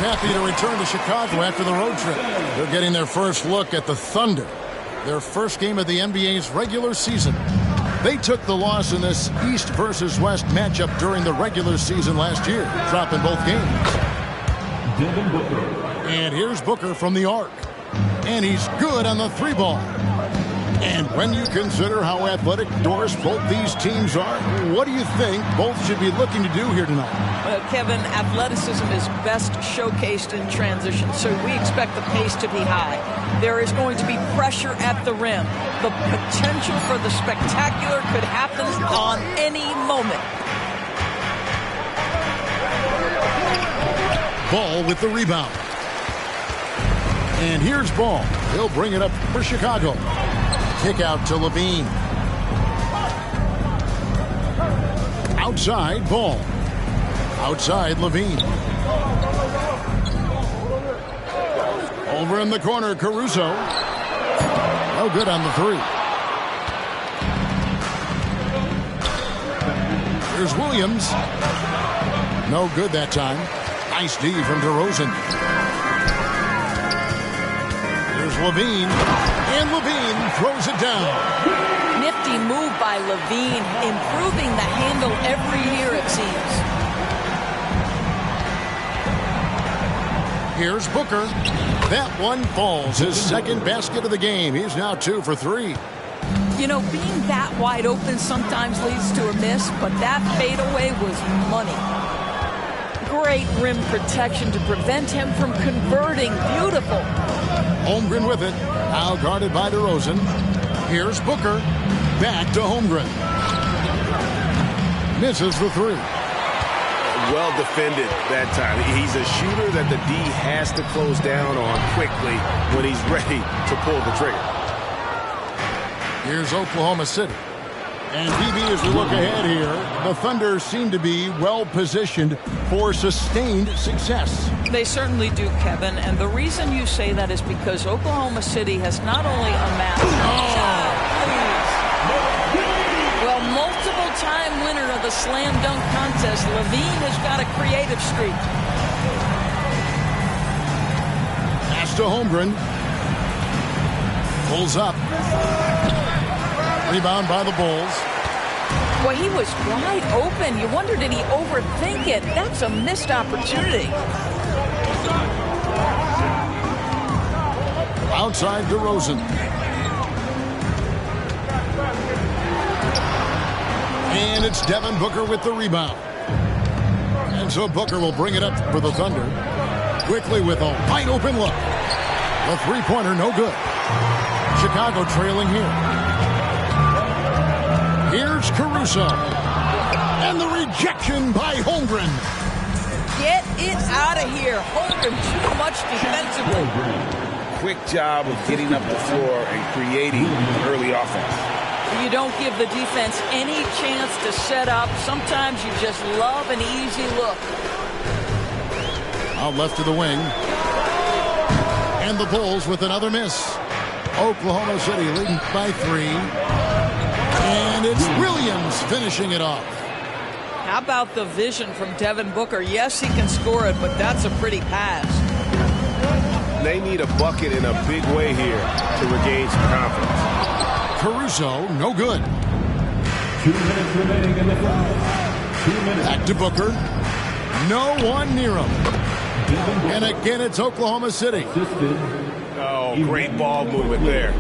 B: Happy to return to Chicago after the road trip. They're getting their first look at the Thunder, their first game of the NBA's regular season. They took the loss in this East versus West matchup during the regular season last year, dropping both games.
E: Devin Booker.
B: And here's Booker from the arc. And he's good on the three ball. And when you consider how athletic, Doris, both these teams are, what do you think both should be looking to do here tonight?
J: Well, Kevin, athleticism is best showcased in transition, so we expect the pace to be high. There is going to be pressure at the rim. The potential for the spectacular could happen on any moment.
B: Ball with the rebound. And here's Ball. He'll bring it up for Chicago. Kick out to Levine. Outside, Ball. Outside, Levine. Over in the corner, Caruso. No good on the three. Here's Williams. No good that time. Nice D from DeRozan. Here's Levine. And Levine throws it down.
J: Nifty move by Levine, improving the handle every year, it seems.
B: Here's Booker. That one falls. His second basket of the game. He's now 2 for 3.
J: You know, being that wide open sometimes leads to a miss, but that fadeaway was money. Great rim protection to prevent him from converting. Beautiful.
B: Holmgren with it. Now guarded by DeRozan. Here's Booker. Back to Holmgren. Misses the three.
D: Well defended that time. He's a shooter that the D has to close down on quickly when he's ready to pull the trigger.
B: Here's Oklahoma City. And BB, as we look ahead here, the Thunder seem to be well positioned for sustained success.
J: They certainly do, Kevin. And the reason you say that is because Oklahoma City has not only amassed... Well, multiple-time winner of the slam dunk contest, Levine has got a creative streak.
B: Pass to Holmgren. Pulls up. Rebound by the Bulls.
J: Boy, he was wide open. You wonder, did he overthink it? That's a missed opportunity.
B: Outside DeRozan. And it's Devin Booker with the rebound. And so Booker will bring it up for the Thunder. Quickly with a wide open look. The three-pointer, no good. Chicago trailing here. Here's Caruso. And the rejection by Holmgren.
J: Get it out of here. Holmgren too much defensively.
F: Quick job of getting up the floor and creating early offense.
J: You don't give the defense any chance to set up. Sometimes you just love an easy look.
B: Out left to the wing. And the Bulls with another miss. Oklahoma City leading by 3. And it's Williams finishing it off.
J: How about the vision from Devin Booker? Yes, he can score it, but that's a pretty pass.
D: They need a bucket in a big way here to regain some confidence.
B: Caruso, no good.
E: 2 minutes remaining in the foul. 2 minutes.
B: Back to Booker. No one near him. And again, it's Oklahoma City.
D: Oh, great ball movement there.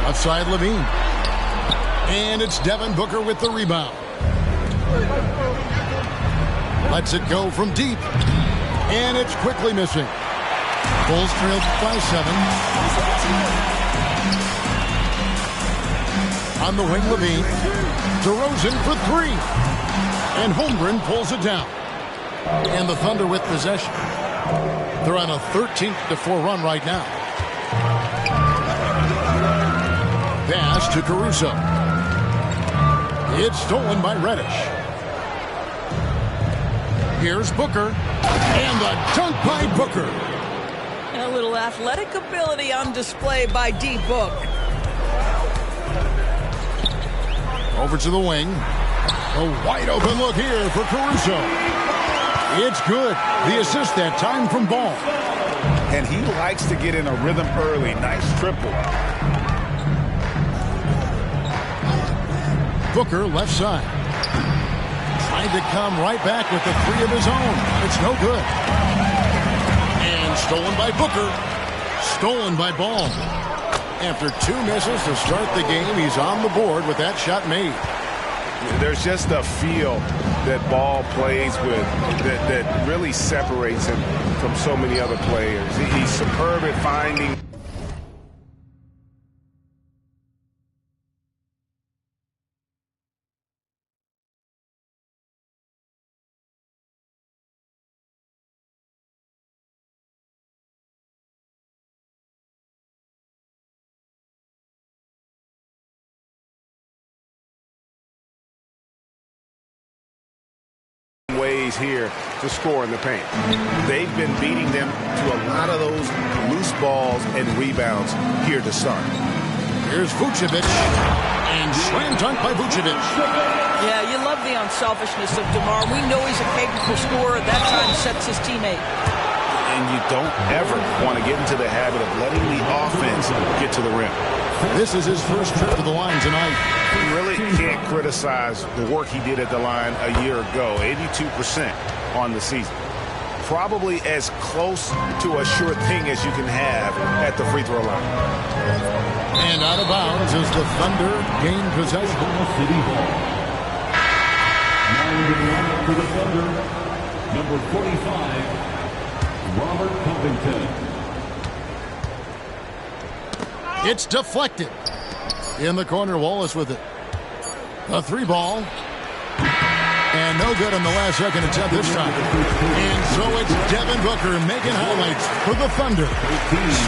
B: Outside Levine. And it's Devin Booker with the rebound. Lets it go from deep. And it's quickly missing. Bulls trailed by 7. On the wing, Levine. DeRozan for 3. And Holmgren pulls it down. And the Thunder with possession. They're on a 13-4 run right now. Pass to Caruso. It's stolen by Reddish. Here's Booker. And the dunk by Booker.
J: And a little athletic ability on display by D-Book.
B: Over to the wing. A wide open look here for Caruso. It's good. The assist that time from Ball.
F: And he likes to get in a rhythm early. Nice triple.
B: Booker, left side. Trying to come right back with the three of his own. It's no good. And stolen by Booker. Stolen by Ball. After 2 misses to start the game, he's on the board with that shot made.
D: There's just a feel that Ball plays with that really separates him from so many other players. He's superb at finding. Ways here to score in the paint. They've been beating them to a lot of those loose balls and rebounds here to start.
B: Here's Vucevic, and slam dunk by Vucevic.
J: Yeah, you love the unselfishness of DeMar. We know he's a capable scorer. That time sets his teammate.
D: And you don't ever want to get into the habit of letting the offense get to the rim.
B: This is his first trip to the line tonight.
D: You really can't criticize the work he did at the line a year ago. 82% on the season. Probably as close to a sure thing as you can have at the free throw line.
B: And out of bounds as the Thunder gain possession.
E: City Hall. Now to the Thunder, number 45, Robert Covington.
B: It's deflected. In the corner, Wallace with it. A 3-ball. And no good on the last second attempt this time. And so it's Devin Booker making highlights for the Thunder.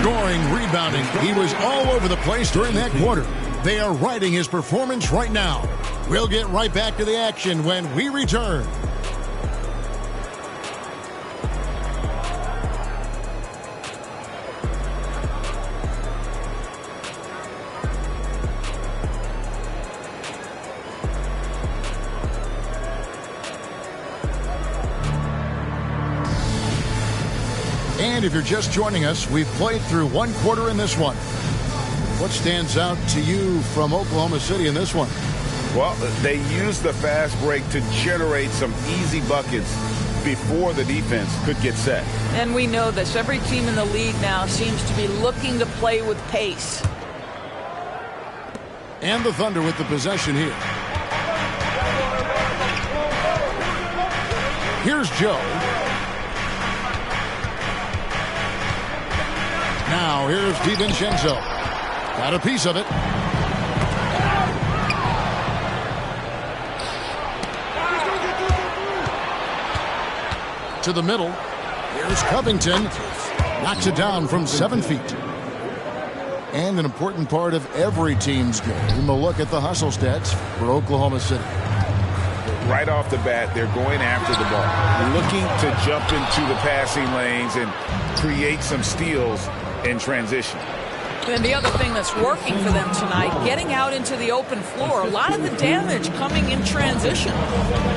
B: Scoring, rebounding. He was all over the place during that quarter. They are riding his performance right now. We'll get right back to the action when we return. And if you're just joining us, we've played through 1 quarter in this one. What stands out to you from Oklahoma City in this one?
D: Well, they used the fast break to generate some easy buckets before the defense could get set.
J: And we know this. Every team in the league now seems to be looking to play with pace.
B: And the Thunder with the possession here. Here's Joe. Now here's DiVincenzo. Got a piece of it. To the middle. Here's Covington. Knocks it down from 7 feet. And an important part of every team's game, a look at the hustle stats for Oklahoma City.
D: Right off the bat, they're going after the ball, looking to jump into the passing lanes and create some steals in transition.
J: And the other thing that's working for them tonight, getting out into the open floor. A lot of the damage coming in transition.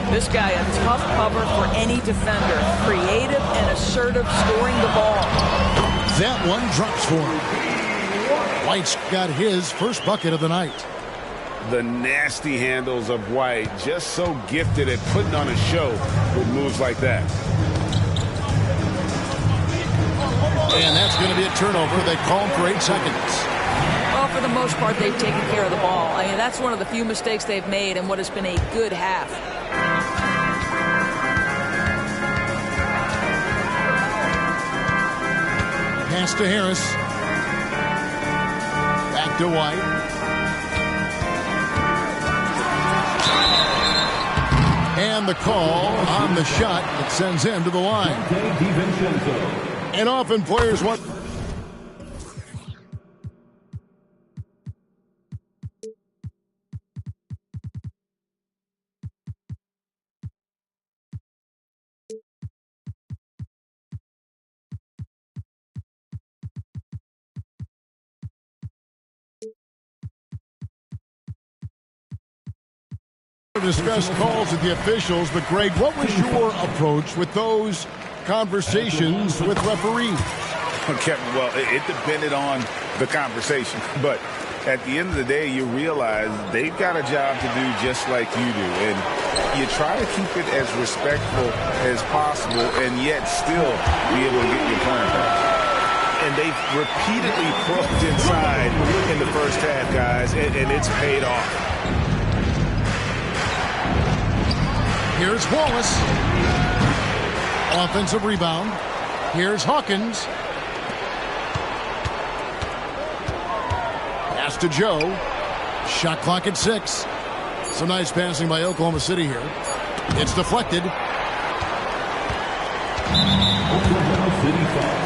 J: This guy, a tough cover for any defender. Creative and assertive, scoring the ball.
B: That one drops for him. White's got his first bucket of the night.
D: The nasty handles of White, just so gifted at putting on a show with moves like that.
B: And that's going to be a turnover. They call him for 8 seconds.
J: Well, for the most part, they've taken care of the ball. I mean, that's one of the few mistakes they've made in what has been a good half.
B: Pass to Harris. Back to White. And the call on the shot that sends him to the line. And often players want... discuss calls with the officials, but Greg, what was your approach with those conversations with referees?
D: Okay, well, it depended on the conversation, but at the end of the day, you realize they've got a job to do just like you do. And you try to keep it as respectful as possible and yet still be able to get your plan back. And they've repeatedly probed inside in the first half, guys, and it's paid off.
B: Here's Wallace. Offensive rebound. Here's Hawkins. Pass to Joe. Shot clock at 6. Some nice passing by Oklahoma City here. It's deflected.
E: Oklahoma City foul.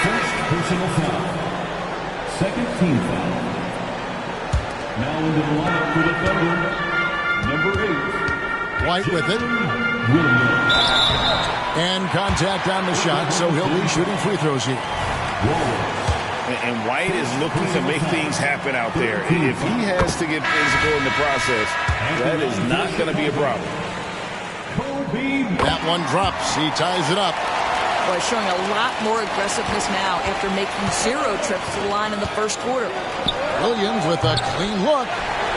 E: First personal foul. Second team foul. Now into the lineup for the Thunder, number 8.
B: White with it. And contact on the shot, so he'll be shooting free throws here.
D: And White is looking to make things happen out there. If he has to get physical in the process, that is not going to be a problem.
B: That one drops. He ties it up.
J: Boy, showing a lot more aggressiveness now after making 0 trips to the line in the first quarter.
B: Williams with a clean look.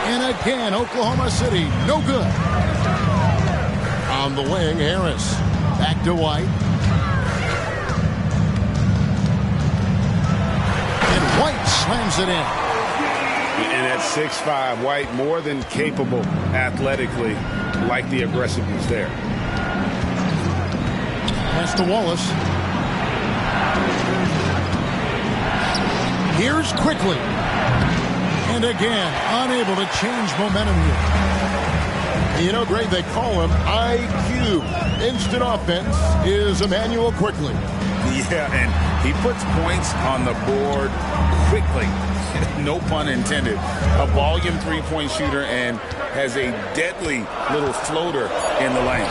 B: And again, Oklahoma City, no good. On the wing, Harris. Back to White. And White slams it in.
D: And at 6'5", White more than capable athletically, like the aggressiveness there.
B: Pass to Wallace. Here's Quickly. And again, unable to change momentum here. You know, Greg, they call him IQ. Instant offense is Immanuel Quickly.
F: Yeah, and he puts points on the board quickly. No pun intended. A volume three-point shooter and has a deadly little floater in the lane.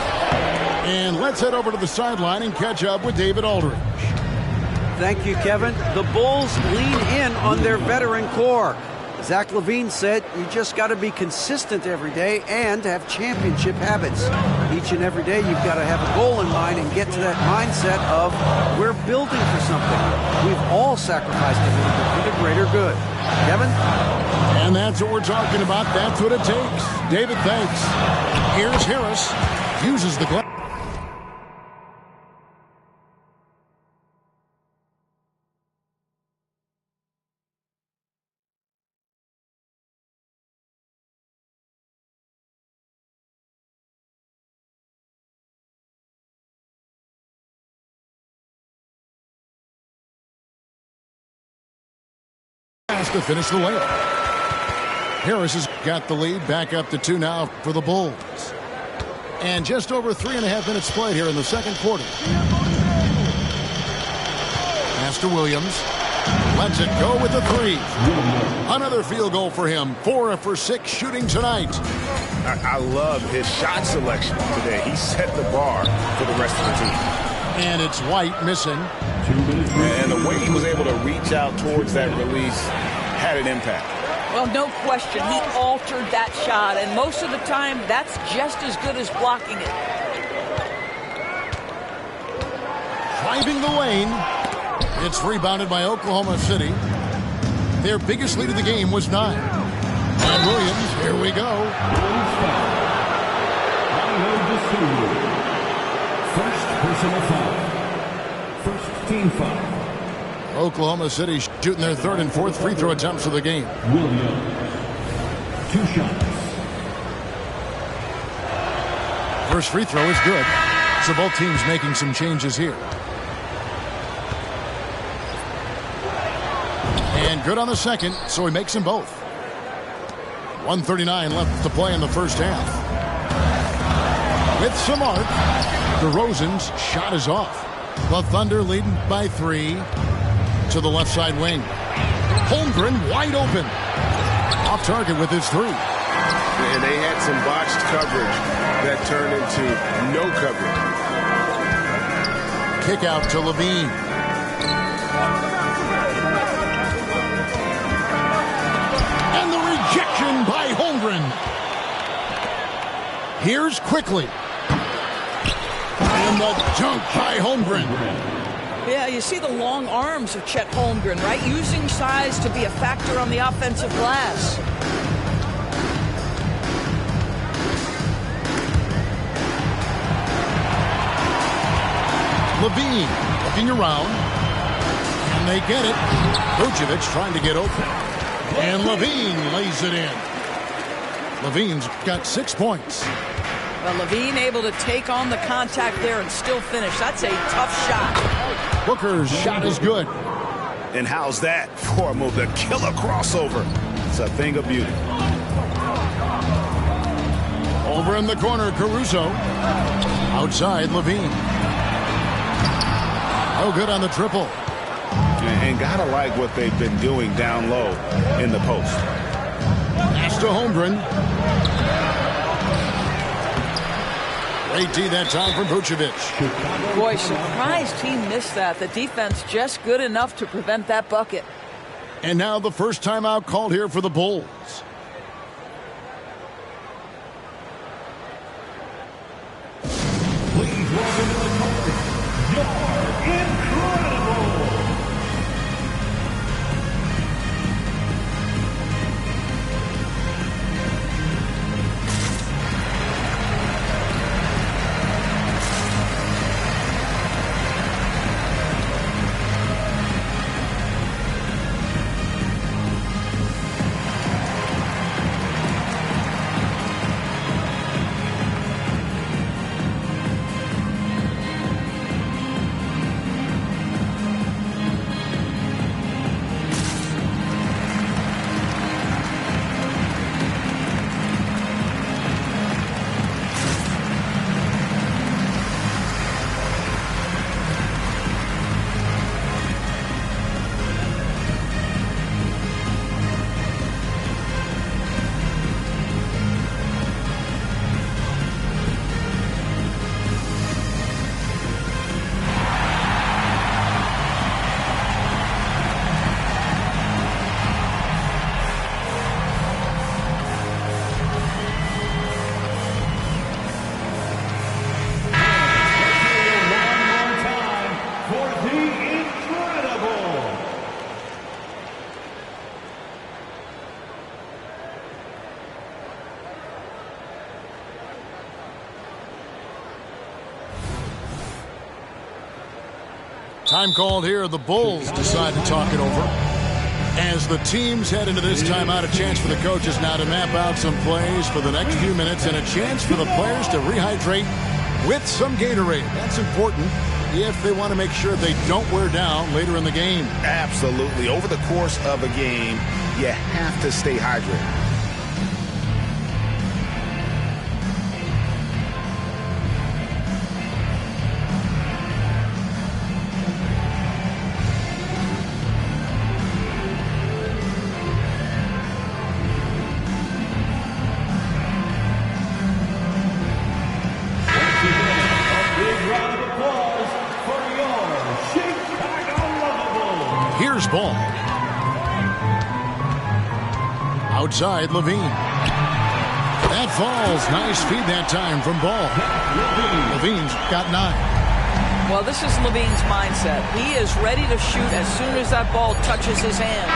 B: And let's head over to the sideline and catch up with David Aldridge.
G: Thank you, Kevin. The Bulls lean in on their veteran core. Zach LaVine said you just got to be consistent every day and have championship habits. Each and every day you've got to have a goal in mind and get to that mindset of we're building for something. We've all sacrificed a little bit for the greater good. Kevin?
B: And that's what we're talking about. That's what it takes. David, thanks. Here's Harris. Uses the glass. To finish the layup. Harris has got the lead back up to 2 now for the Bulls. And just over 3.5 minutes played here in the second quarter. Pass to Williams. Lets it go with the 3. Another field goal for him. 4 for 6 shooting tonight.
D: I love his shot selection today. He set the bar for the rest of the team.
B: And it's White missing.
D: And the way he was able to reach out towards that release had an impact.
J: Well, no question. He altered that shot, and most of the time, that's just as good as blocking it.
B: Driving the lane. It's rebounded by Oklahoma City. Their biggest lead of the game was 9. And Williams, here we go.
E: First personal foul. First team foul.
B: Oklahoma City shooting their 3rd and 4th free throw attempts of the game.
E: Williams. 2 shots.
B: First free throw is good. So both teams making some changes here. And good on the second, so he makes them both. 1:39 left to play in the first half. With some arc, DeRozan's shot is off. The Thunder leading by 3 to the left side wing. Holmgren wide open. Off target with his 3.
D: And they had some botched coverage that turned into no coverage.
B: Kick out to LaVine. And the rejection by Holmgren. Here's Quickly. And the dunk by Holmgren.
J: Yeah, you see the long arms of Chet Holmgren, right? Using size to be a factor on the offensive glass.
B: Levine looking around, and they get it. Vucevic trying to get open, and Levine lays it in. Levine's got 6 points.
J: Well, Levine able to take on the contact there and still finish. That's a tough shot.
B: Booker's shot is good.
D: And how's that for a move? The killer crossover. It's a thing of beauty.
B: Over in the corner, Caruso. Outside, Levine. Oh, good on the triple.
D: And gotta like what they've been doing down low in the post.
B: Pass to Holmgren. Great D that time from Vucevic.
J: Boy, surprised he missed that. The defense just good enough to prevent that bucket.
B: And now the first timeout called here for the Bulls.
E: Please welcome to the court, you're incredible.
B: Time called here. The Bulls decide to talk it over. As the teams head into this timeout, a chance for the coaches now to map out some plays for the next few minutes and a chance for the players to rehydrate with some Gatorade. That's important if they want to make sure they don't wear down later in the game.
D: Absolutely. Over the course of a game, you have to stay hydrated.
B: Here's Ball. Outside, Levine. That falls. Nice feed that time from Ball. Levine's got 9.
J: Well, this is Levine's mindset. He is ready to shoot as soon as that ball touches his hand.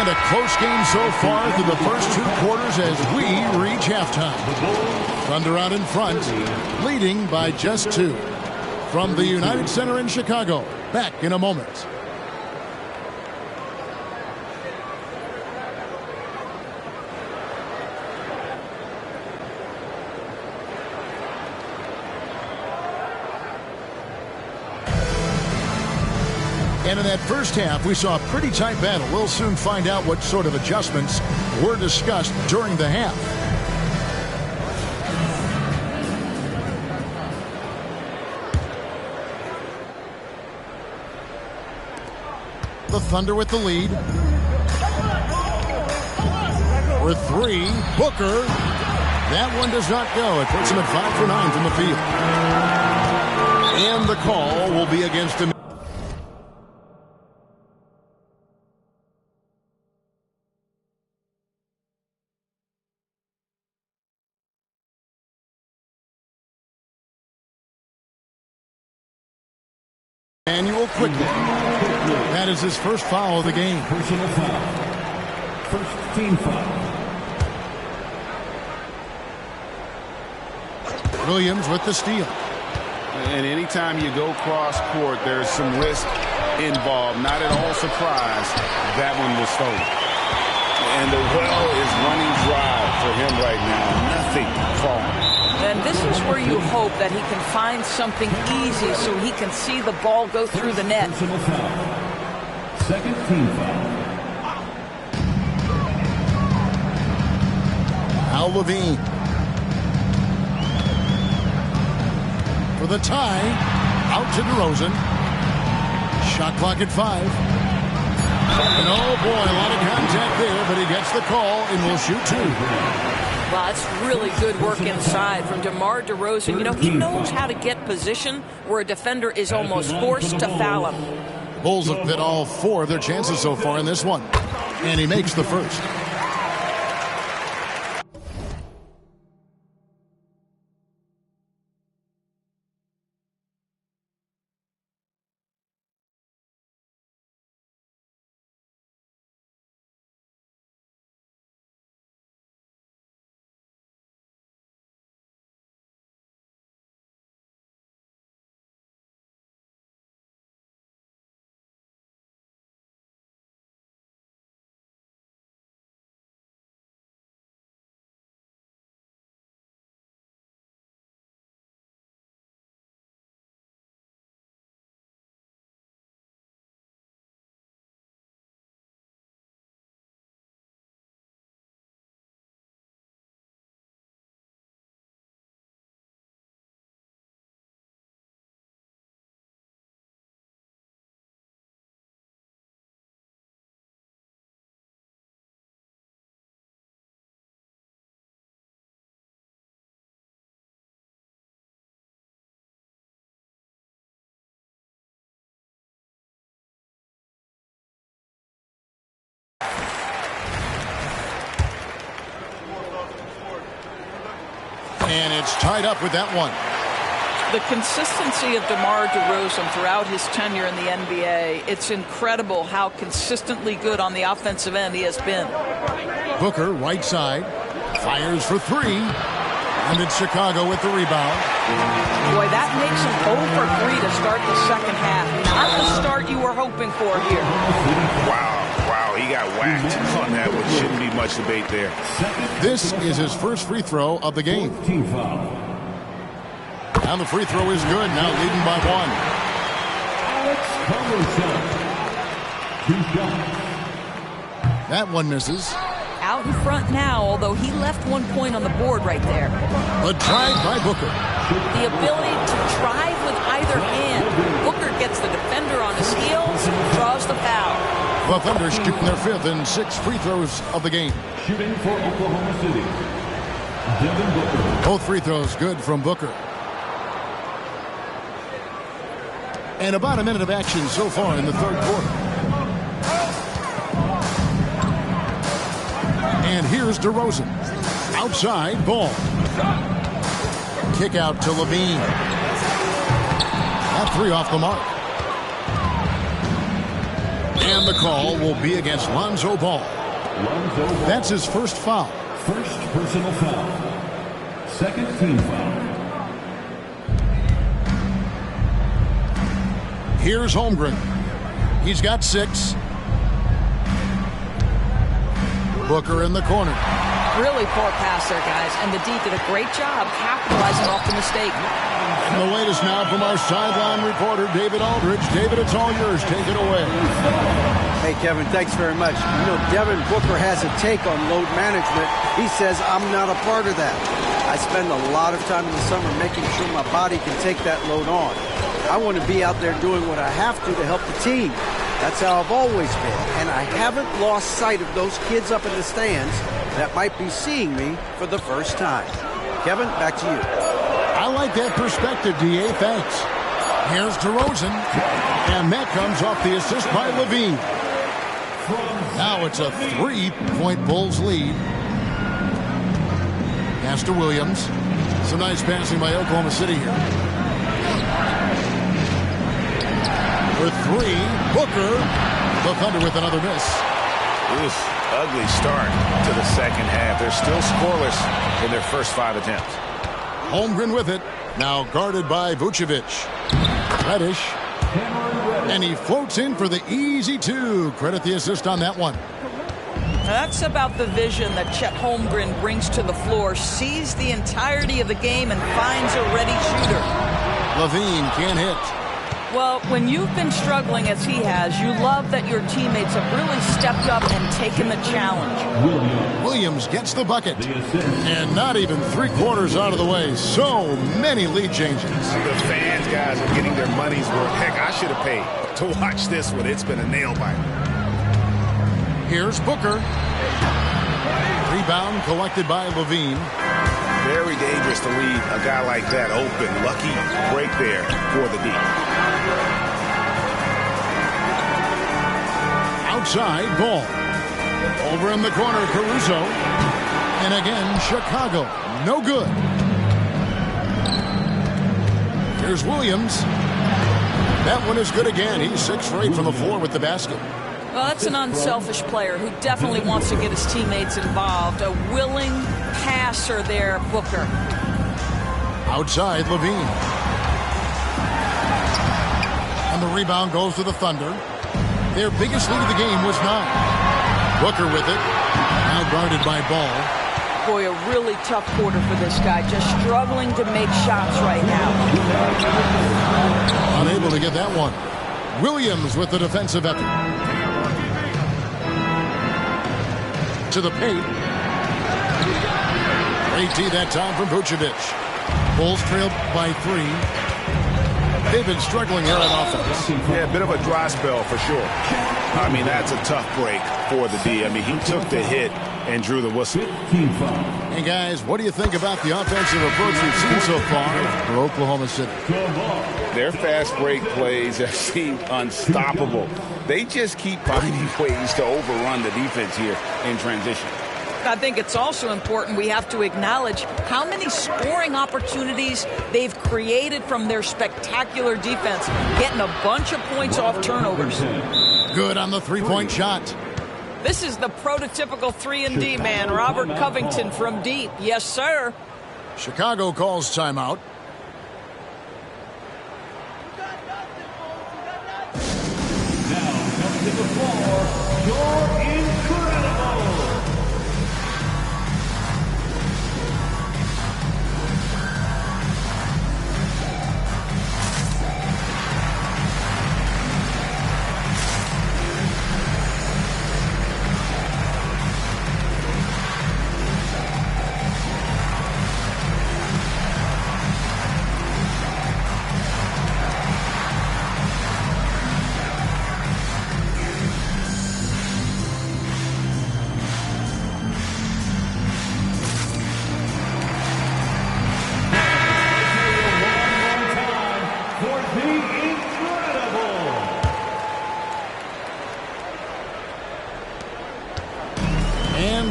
B: And a close game so far through the first 2 quarters as we reach halftime. Thunder out in front, leading by just 2. From the United Center in Chicago. Back in a moment. And in that first half, we saw a pretty tight battle. We'll soon find out what sort of adjustments were discussed during the half. The Thunder with the lead. For 3, Booker. That one does not go. It puts him at 5 for 9 from the field. And the call will be against him. Emmanuel quickly. That is his first foul of the game.
E: Personal foul. First team foul.
B: Williams with the steal.
D: And anytime you go cross court, there's some risk involved. Not at all surprised that one was stolen. And the well is running dry for him right now. Nothing falling.
J: And this is where you hope that he can find something easy so he can see the ball go through the net.
E: Personal foul. Second team foul.
B: Al Levine. For the tie, out to DeRozan. Shot clock at 5. And oh boy, a lot of contact there, but he gets the call and will shoot 2.
J: Well, that's really good work inside from DeMar DeRozan. You know, he knows how to get position where a defender is almost forced to foul him.
B: The Bulls have hit all 4 of their chances so far in this one. And he makes the first. And it's tied up with that one.
J: The consistency of DeMar DeRozan throughout his tenure in the NBA, it's incredible how consistently good on the offensive end he has been.
B: Booker, right side, fires for 3. And it's Chicago with the rebound.
J: Boy, that makes him 0 for 3 to start the second half. Not the start you were hoping for here.
D: Wow, he got whacked on that one. Shouldn't be much debate there.
B: This is his first free throw of the game.
E: Team foul.
B: And the free throw is good, now leading by 1.
E: Alex Caruso. 2 shots.
B: That one misses.
J: Out in front now, although he left 1 point on the board right there.
B: A drive by Booker.
J: The ability to drive with either hand. Booker gets the defender on his heels, draws the foul.
B: The Thunder shooting their 5th and 6th free throws of the game.
E: Shooting for Oklahoma City. Devin Booker.
B: Both free throws good from Booker. And about a minute of action so far in the third quarter. And here's DeRozan. Outside, ball. Kick out to Levine. That 3 off the mark. And the call will be against Lonzo Ball. That's his first foul.
E: First personal foul. Second team foul.
B: Here's Holmgren. He's got 6. Booker in the corner.
J: Really poor pass there, guys. And the D did a great job capitalizing off the mistake.
B: And the latest now from our sideline reporter, David Aldridge. David, it's all yours. Take it away.
G: Hey, Kevin, thanks very much. You know, Devin Booker has a take on load management. He says, I'm not a part of that. I spend a lot of time in the summer making sure my body can take that load on. I want to be out there doing what I have to help the team. That's how I've always been. And I haven't lost sight of those kids up in the stands that might be seeing me for the first time. Kevin, back to you.
B: I like that perspective, D.A. Thanks. Here's DeRozan. And that comes off the assist by Levine. Now it's a 3-point Bulls lead. Pass to Williams. Some nice passing by Oklahoma City here. for three. Booker. The Thunder with another miss.
D: Oof, ugly start to the second half. They're still scoreless in their first 5 attempts.
B: Holmgren with it. Now guarded by Vucevic. Reddish. And he floats in for the easy two. Credit the assist on that one.
J: That's about the vision that Chet Holmgren brings to the floor. Sees the entirety of the game and finds a ready shooter.
B: LaVine can't hit.
J: Well, when you've been struggling as he has, you love that your teammates have really stepped up and taken the challenge.
B: Williams gets the bucket. And not even 3/4 out of the way. So many lead changes.
D: The fans, guys, are getting their money's worth. Heck, I should have paid to watch this one. It's been a nail biter.
B: Here's Booker. Rebound collected by LaVine.
D: Very dangerous to leave a guy like that open. Lucky break there for the D.
B: Outside ball. Over in the corner, Caruso. And again, Chicago. No good. Here's Williams. That one is good again. He's 6 for 8 from the floor with the basket.
J: Well, that's an unselfish player who definitely wants to get his teammates involved. A willing passer there, Booker.
B: Outside, LaVine. And the rebound goes to the Thunder. Their biggest lead of the game was 9. Booker with it. Now guarded by Ball.
J: Boy, a really tough quarter for this guy. Just struggling to make shots right now.
B: Unable to get that one. Williams with the defensive effort. To the paint. Great D that time from Vucevic. Bulls trailed by 3. They've been struggling here on offense.
D: Yeah, a bit of a dry spell for sure. I mean, that's a tough break for the D. I mean, he took the hit and drew the whistle.
B: And guys, what do you think about the offensive approach we've seen so far for Oklahoma City?
F: Their fast break plays have seemed unstoppable. They just keep finding ways to overrun the defense here in transition.
J: I think it's also important we have to acknowledge how many scoring opportunities they've created from their spectacular defense, getting a bunch of points off turnovers.
B: Good on the three-point shot.
J: This is the prototypical 3-and-D man, Robert Covington from deep. Yes, sir.
B: Chicago calls timeout.
E: Now comes to the floor, you're incredible.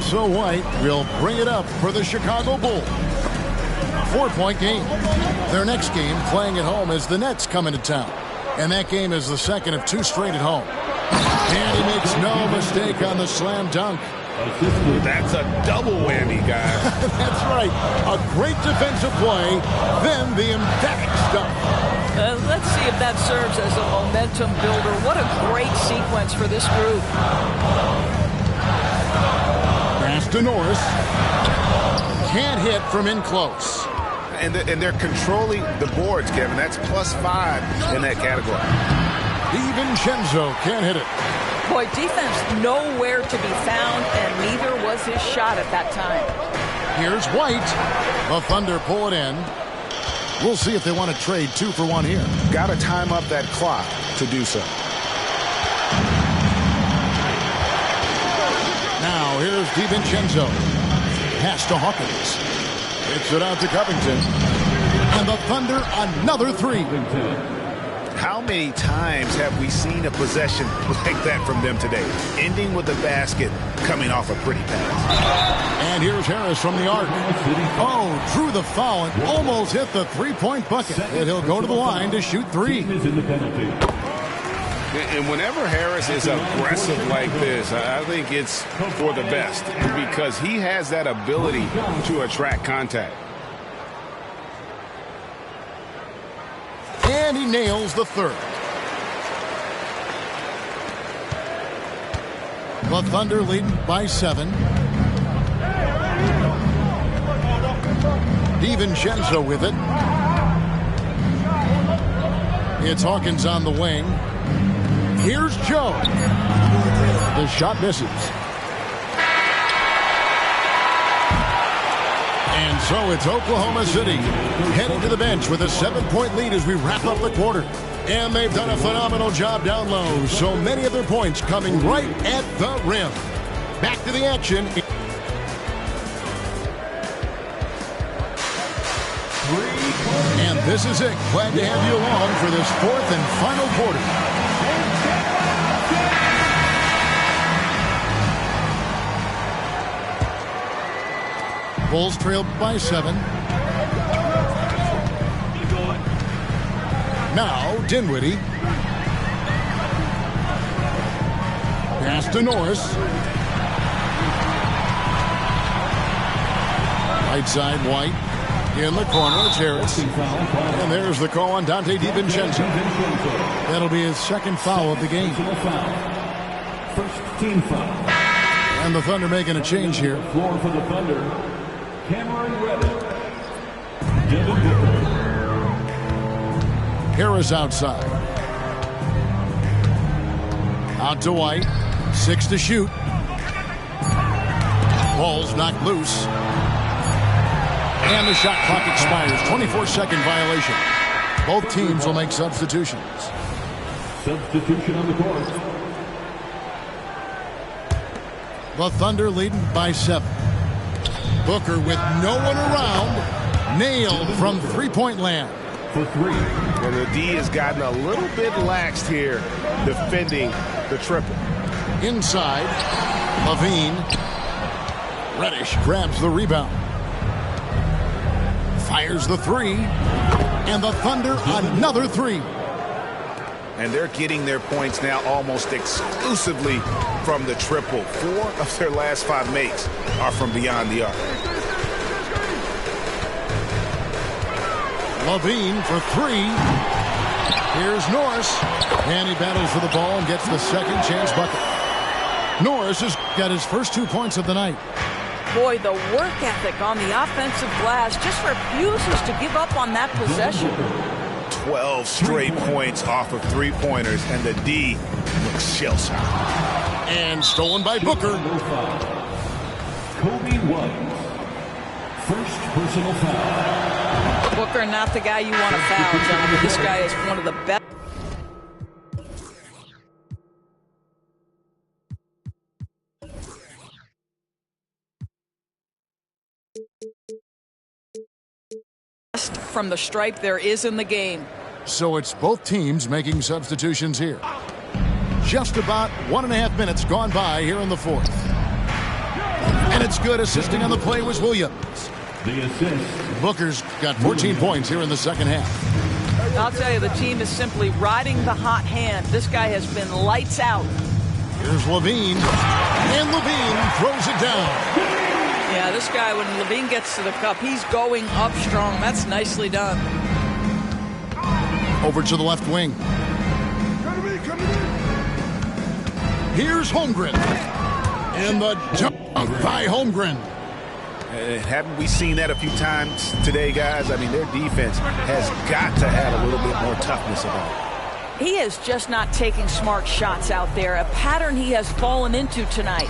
B: So White will bring it up for the Chicago Bulls. 4-point game. Their next game, playing at home, as the Nets come into town. And that game is the second of 2 straight at home. And he makes no mistake on the slam dunk.
D: That's a double whammy, guys.
B: That's right. A great defensive play, then the emphatic stuff.
J: Let's see if that serves as a momentum builder. What a great sequence for this group.
B: Pass to Norris. Can't hit from in close.
D: And they're controlling the boards, Kevin. That's +5 in that category.
B: DiVincenzo can't hit it.
J: Boy, defense nowhere to be found, and neither was his shot at that time.
B: Here's White. The Thunder pull it in. We'll see if they want to trade 2 for 1 here.
D: Got to time up that clock to do so.
B: Now here's DiVincenzo. Pass to Hawkins. Kicks it out to Covington. And the Thunder another 3.
D: How many times have we seen a possession like that from them today? Ending with a basket, coming off a pretty pass.
B: And here's Harris from the arc. Oh, drew the foul and almost hit the 3-point bucket. And he'll go to the line to shoot 3.
D: And whenever Harris is aggressive like this, I think it's for the best because he has that ability to attract contact.
B: And he nails the third. The Thunder leading by 7. DiVincenzo with it. It's Hawkins on the wing. Here's Joe. The shot misses. And so it's Oklahoma City heading to the bench with a 7-point lead as we wrap up the quarter. And they've done a phenomenal job down low. So many of their points coming right at the rim. Back to the action. And this is it. Glad to have you along for this 4th and final quarter. Bulls trail by 7. Now Dinwiddie. Pass to Norris. Right side, White. In the corner, it's Harris. And there's the call on Donte DiVincenzo. That'll be his 2nd foul of the game.
E: First team foul.
B: And the Thunder making a change here.
E: Floor for the Thunder. Cameron Reddish. Devin Booker.
B: Harris outside. Out to White. 6 to shoot. Ball's knocked loose. And the shot clock expires. 24-second violation. Both teams will make substitutions.
E: Substitution on the court.
B: The Thunder leading by 7. Booker with no one around. Nailed from three-point land.
E: For 3.
D: And the D has gotten a little bit laxed here defending the triple.
B: Inside. Levine. Reddish grabs the rebound. Fires the 3. And the Thunder another 3.
D: And they're getting their points now almost exclusively from the triple. 4 of their last 5 makes are from beyond the arc.
B: Levine for 3. Here's Norris. And he battles for the ball and gets the second chance bucket. Norris has got his first 2 points of the night.
J: Boy, the work ethic on the offensive glass just refuses to give up on that possession.
D: 12 straight points off of 3-pointers, and the D looks shell-shocked.
B: And stolen by Booker.
E: Kobe White. First personal foul.
J: Booker, not the guy you want to foul, gentlemen. This guy is one of the best. From the stripe there is in the game.
B: So it's both teams making substitutions here. Just about 1.5 minutes gone by here in the 4th. And it's good. Assisting on the play was Williams.
E: The assist.
B: Booker's got 14 points here in the second half.
J: I'll tell you, the team is simply riding the hot hand. This guy has been lights out.
B: Here's Levine. And Levine throws it down.
J: Yeah, this guy, when Levine gets to the cup, he's going up strong. That's nicely done.
B: Over to the left wing. Here's Holmgren. And the jump by Holmgren.
D: Haven't we seen that a few times today, guys? I mean, their defense has got to have a little bit more toughness about it.
J: He is just not taking smart shots out there, a pattern he has fallen into tonight.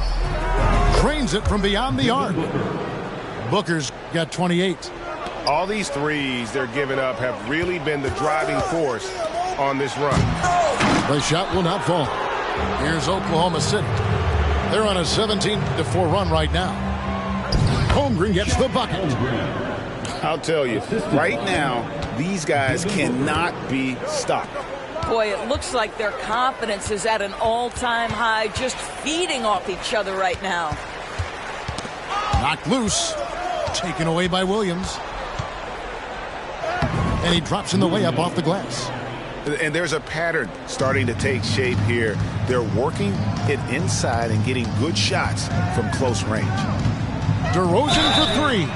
B: Trains it from beyond the arc. Booker's got 28.
D: All these threes they're giving up have really been the driving force on this run.
B: The shot will not fall. Here's Oklahoma City. They're on a 17-4 run right now. Holmgren gets the bucket.
D: I'll tell you, right now, these guys cannot be stopped.
J: Boy, it looks like their confidence is at an all-time high, just feeding off each other right now.
B: Knocked loose. Taken away by Williams. And he drops in the layup off the glass.
D: And there's a pattern starting to take shape here. They're working it inside and getting good shots from close range.
B: DeRozan for three.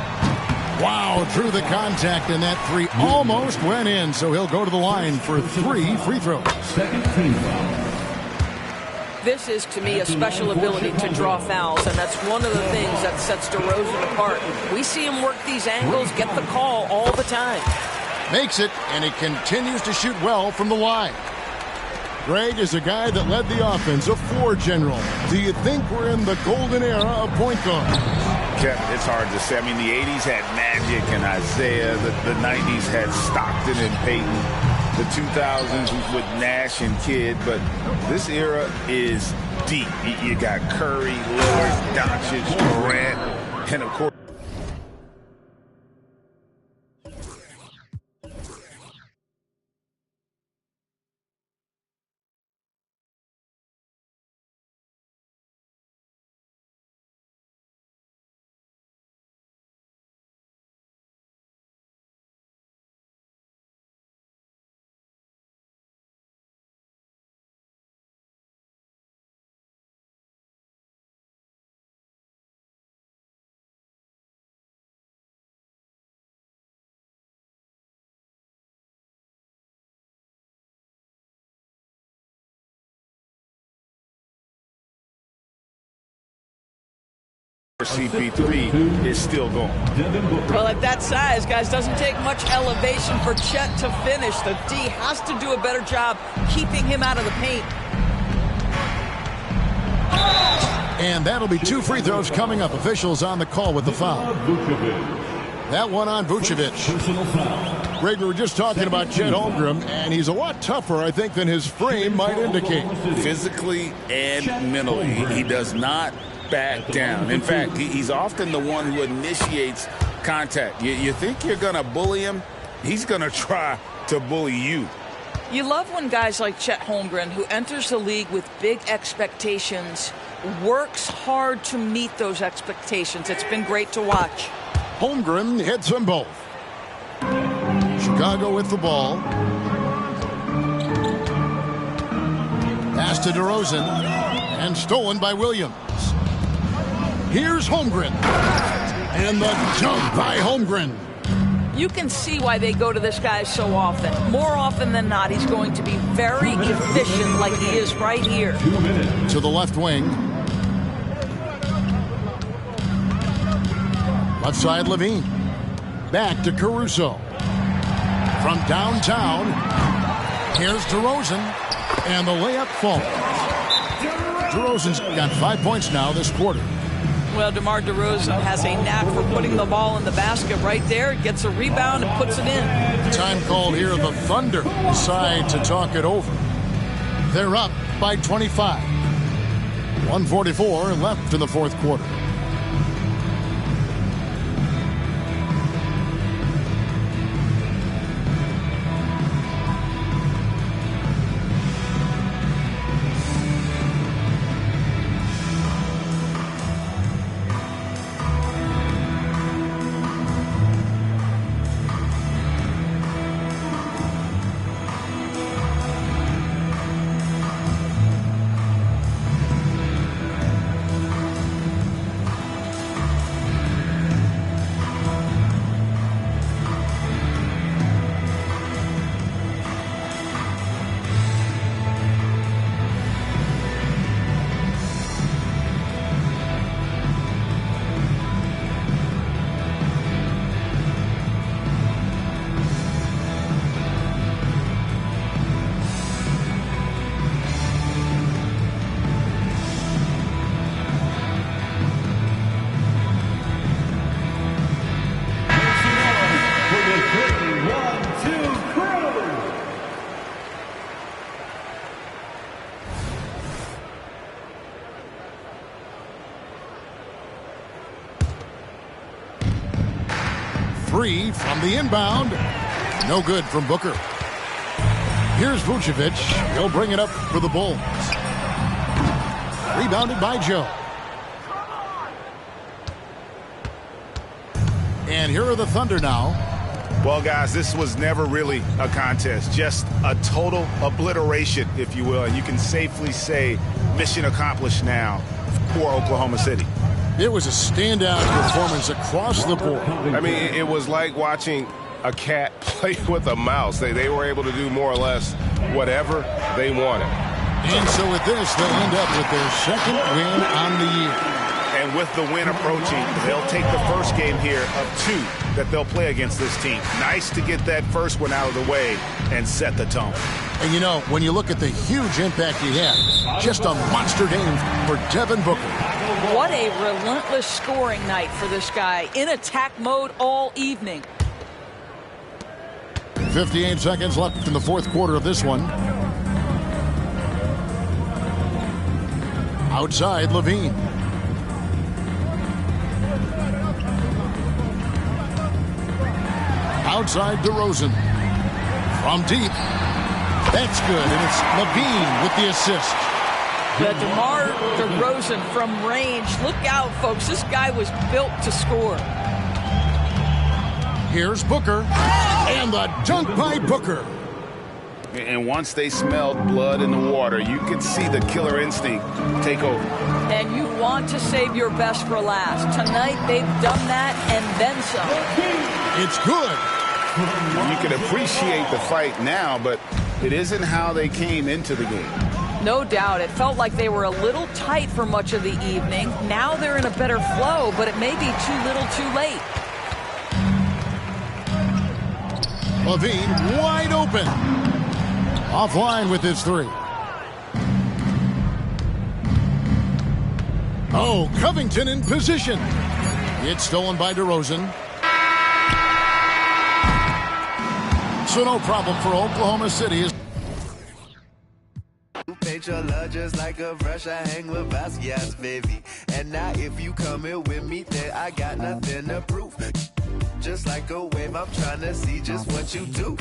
B: Wow, through the contact, and that three almost went in, so he'll go to the line for 3 free throws.
E: Second team foul.
J: This is, to me, a special ability to draw fouls, and that's one of the things that sets DeRozan apart. We see him work these angles, get the call all the time.
B: Makes it, and he continues to shoot well from the line. Greg is a guy that led the offense, a floor general. Do you think we're in the golden era of point guard?
D: Kevin, it's hard to say. I mean, the 80s had Magic and Isaiah. The 90s had Stockton and Peyton. The 2000s with Nash and Kidd. But this era is deep. You got Curry, Lillard, Doncic, Durant, and of course, CP3 is still going.
J: Well, at that size, guys, doesn't take much elevation for Chet to finish. The D has to do a better job keeping him out of the paint.
B: And that'll be 2 free throws coming up. Officials on the call with the foul. That one on Vucevic. Greg, we were just talking about Chet Holmgren, and he's a lot tougher, I think, than his frame might indicate.
F: Physically and mentally, he does not back down. In fact, he's often the one who initiates contact. You think you're going to bully him, he's going to try to bully you.
J: You love when guys like Chet Holmgren, who enters the league with big expectations, works hard to meet those expectations. It's been great to watch.
B: Holmgren hits them both. Chicago with the ball. Pass to DeRozan, and stolen by Williams. Here's Holmgren, and the dunk by Holmgren.
J: You can see why they go to this guy so often. More often than not, he's going to be very efficient like he is right here.
B: To the left wing. Left side, Levine. Back to Caruso. From downtown, here's DeRozan, and the layup falls. DeRozan's got 5 points now this quarter.
J: Well, DeMar DeRozan has a knack for putting the ball in the basket right there. Gets a rebound and puts it in.
B: Time called here. The Thunder decide to talk it over. They're up by 25. 1:44 left in the fourth quarter. Three from the inbound. No good from Booker. Here's Vucevic. He'll bring it up for the Bulls. Rebounded by Joe. And here are the Thunder now.
D: Well, guys, this was never really a contest, just a total obliteration, if you will. And you can safely say mission accomplished now for Oklahoma City.
B: It was a standout performance across the board.
K: I mean, it was like watching a cat play with a mouse. They were able to do more or less whatever they wanted.
B: And so with this, they'll end up with their second win on the year.
D: And with the win approaching, they'll take the first game here of 2 that they'll play against this team. Nice to get that first one out of the way and set the tone.
B: And you know, when you look at the huge impact he had, just a monster game for Devin Booker.
J: What a relentless scoring night for this guy. In attack mode all evening.
B: 58 seconds left in the fourth quarter of this one. Outside, Levine. Outside, DeRozan. From deep. That's good, and it's Levine with the assist.
J: The DeMar DeRozan from range. Look out, folks. This guy was built to score.
B: Here's Booker. And the dunk by Booker.
F: And once they smelled blood in the water, you could see the killer instinct take over.
J: And you want to save your best for last. Tonight, they've done that and then some.
B: It's good.
F: You can appreciate the fight now, but it isn't how they came into the game.
J: No doubt. It felt like they were a little tight for much of the evening. Now they're in a better flow, but it may be too little too late.
B: Levine wide open. Offline with his 3. Oh, Covington in position. It's stolen by DeRozan. So no problem for Oklahoma City.
L: Paint your love just like a brush. I hang with Basquiat's, baby. And now if you come here with me, then I got nothing to prove. Just like a wave, I'm trying to see just what you do.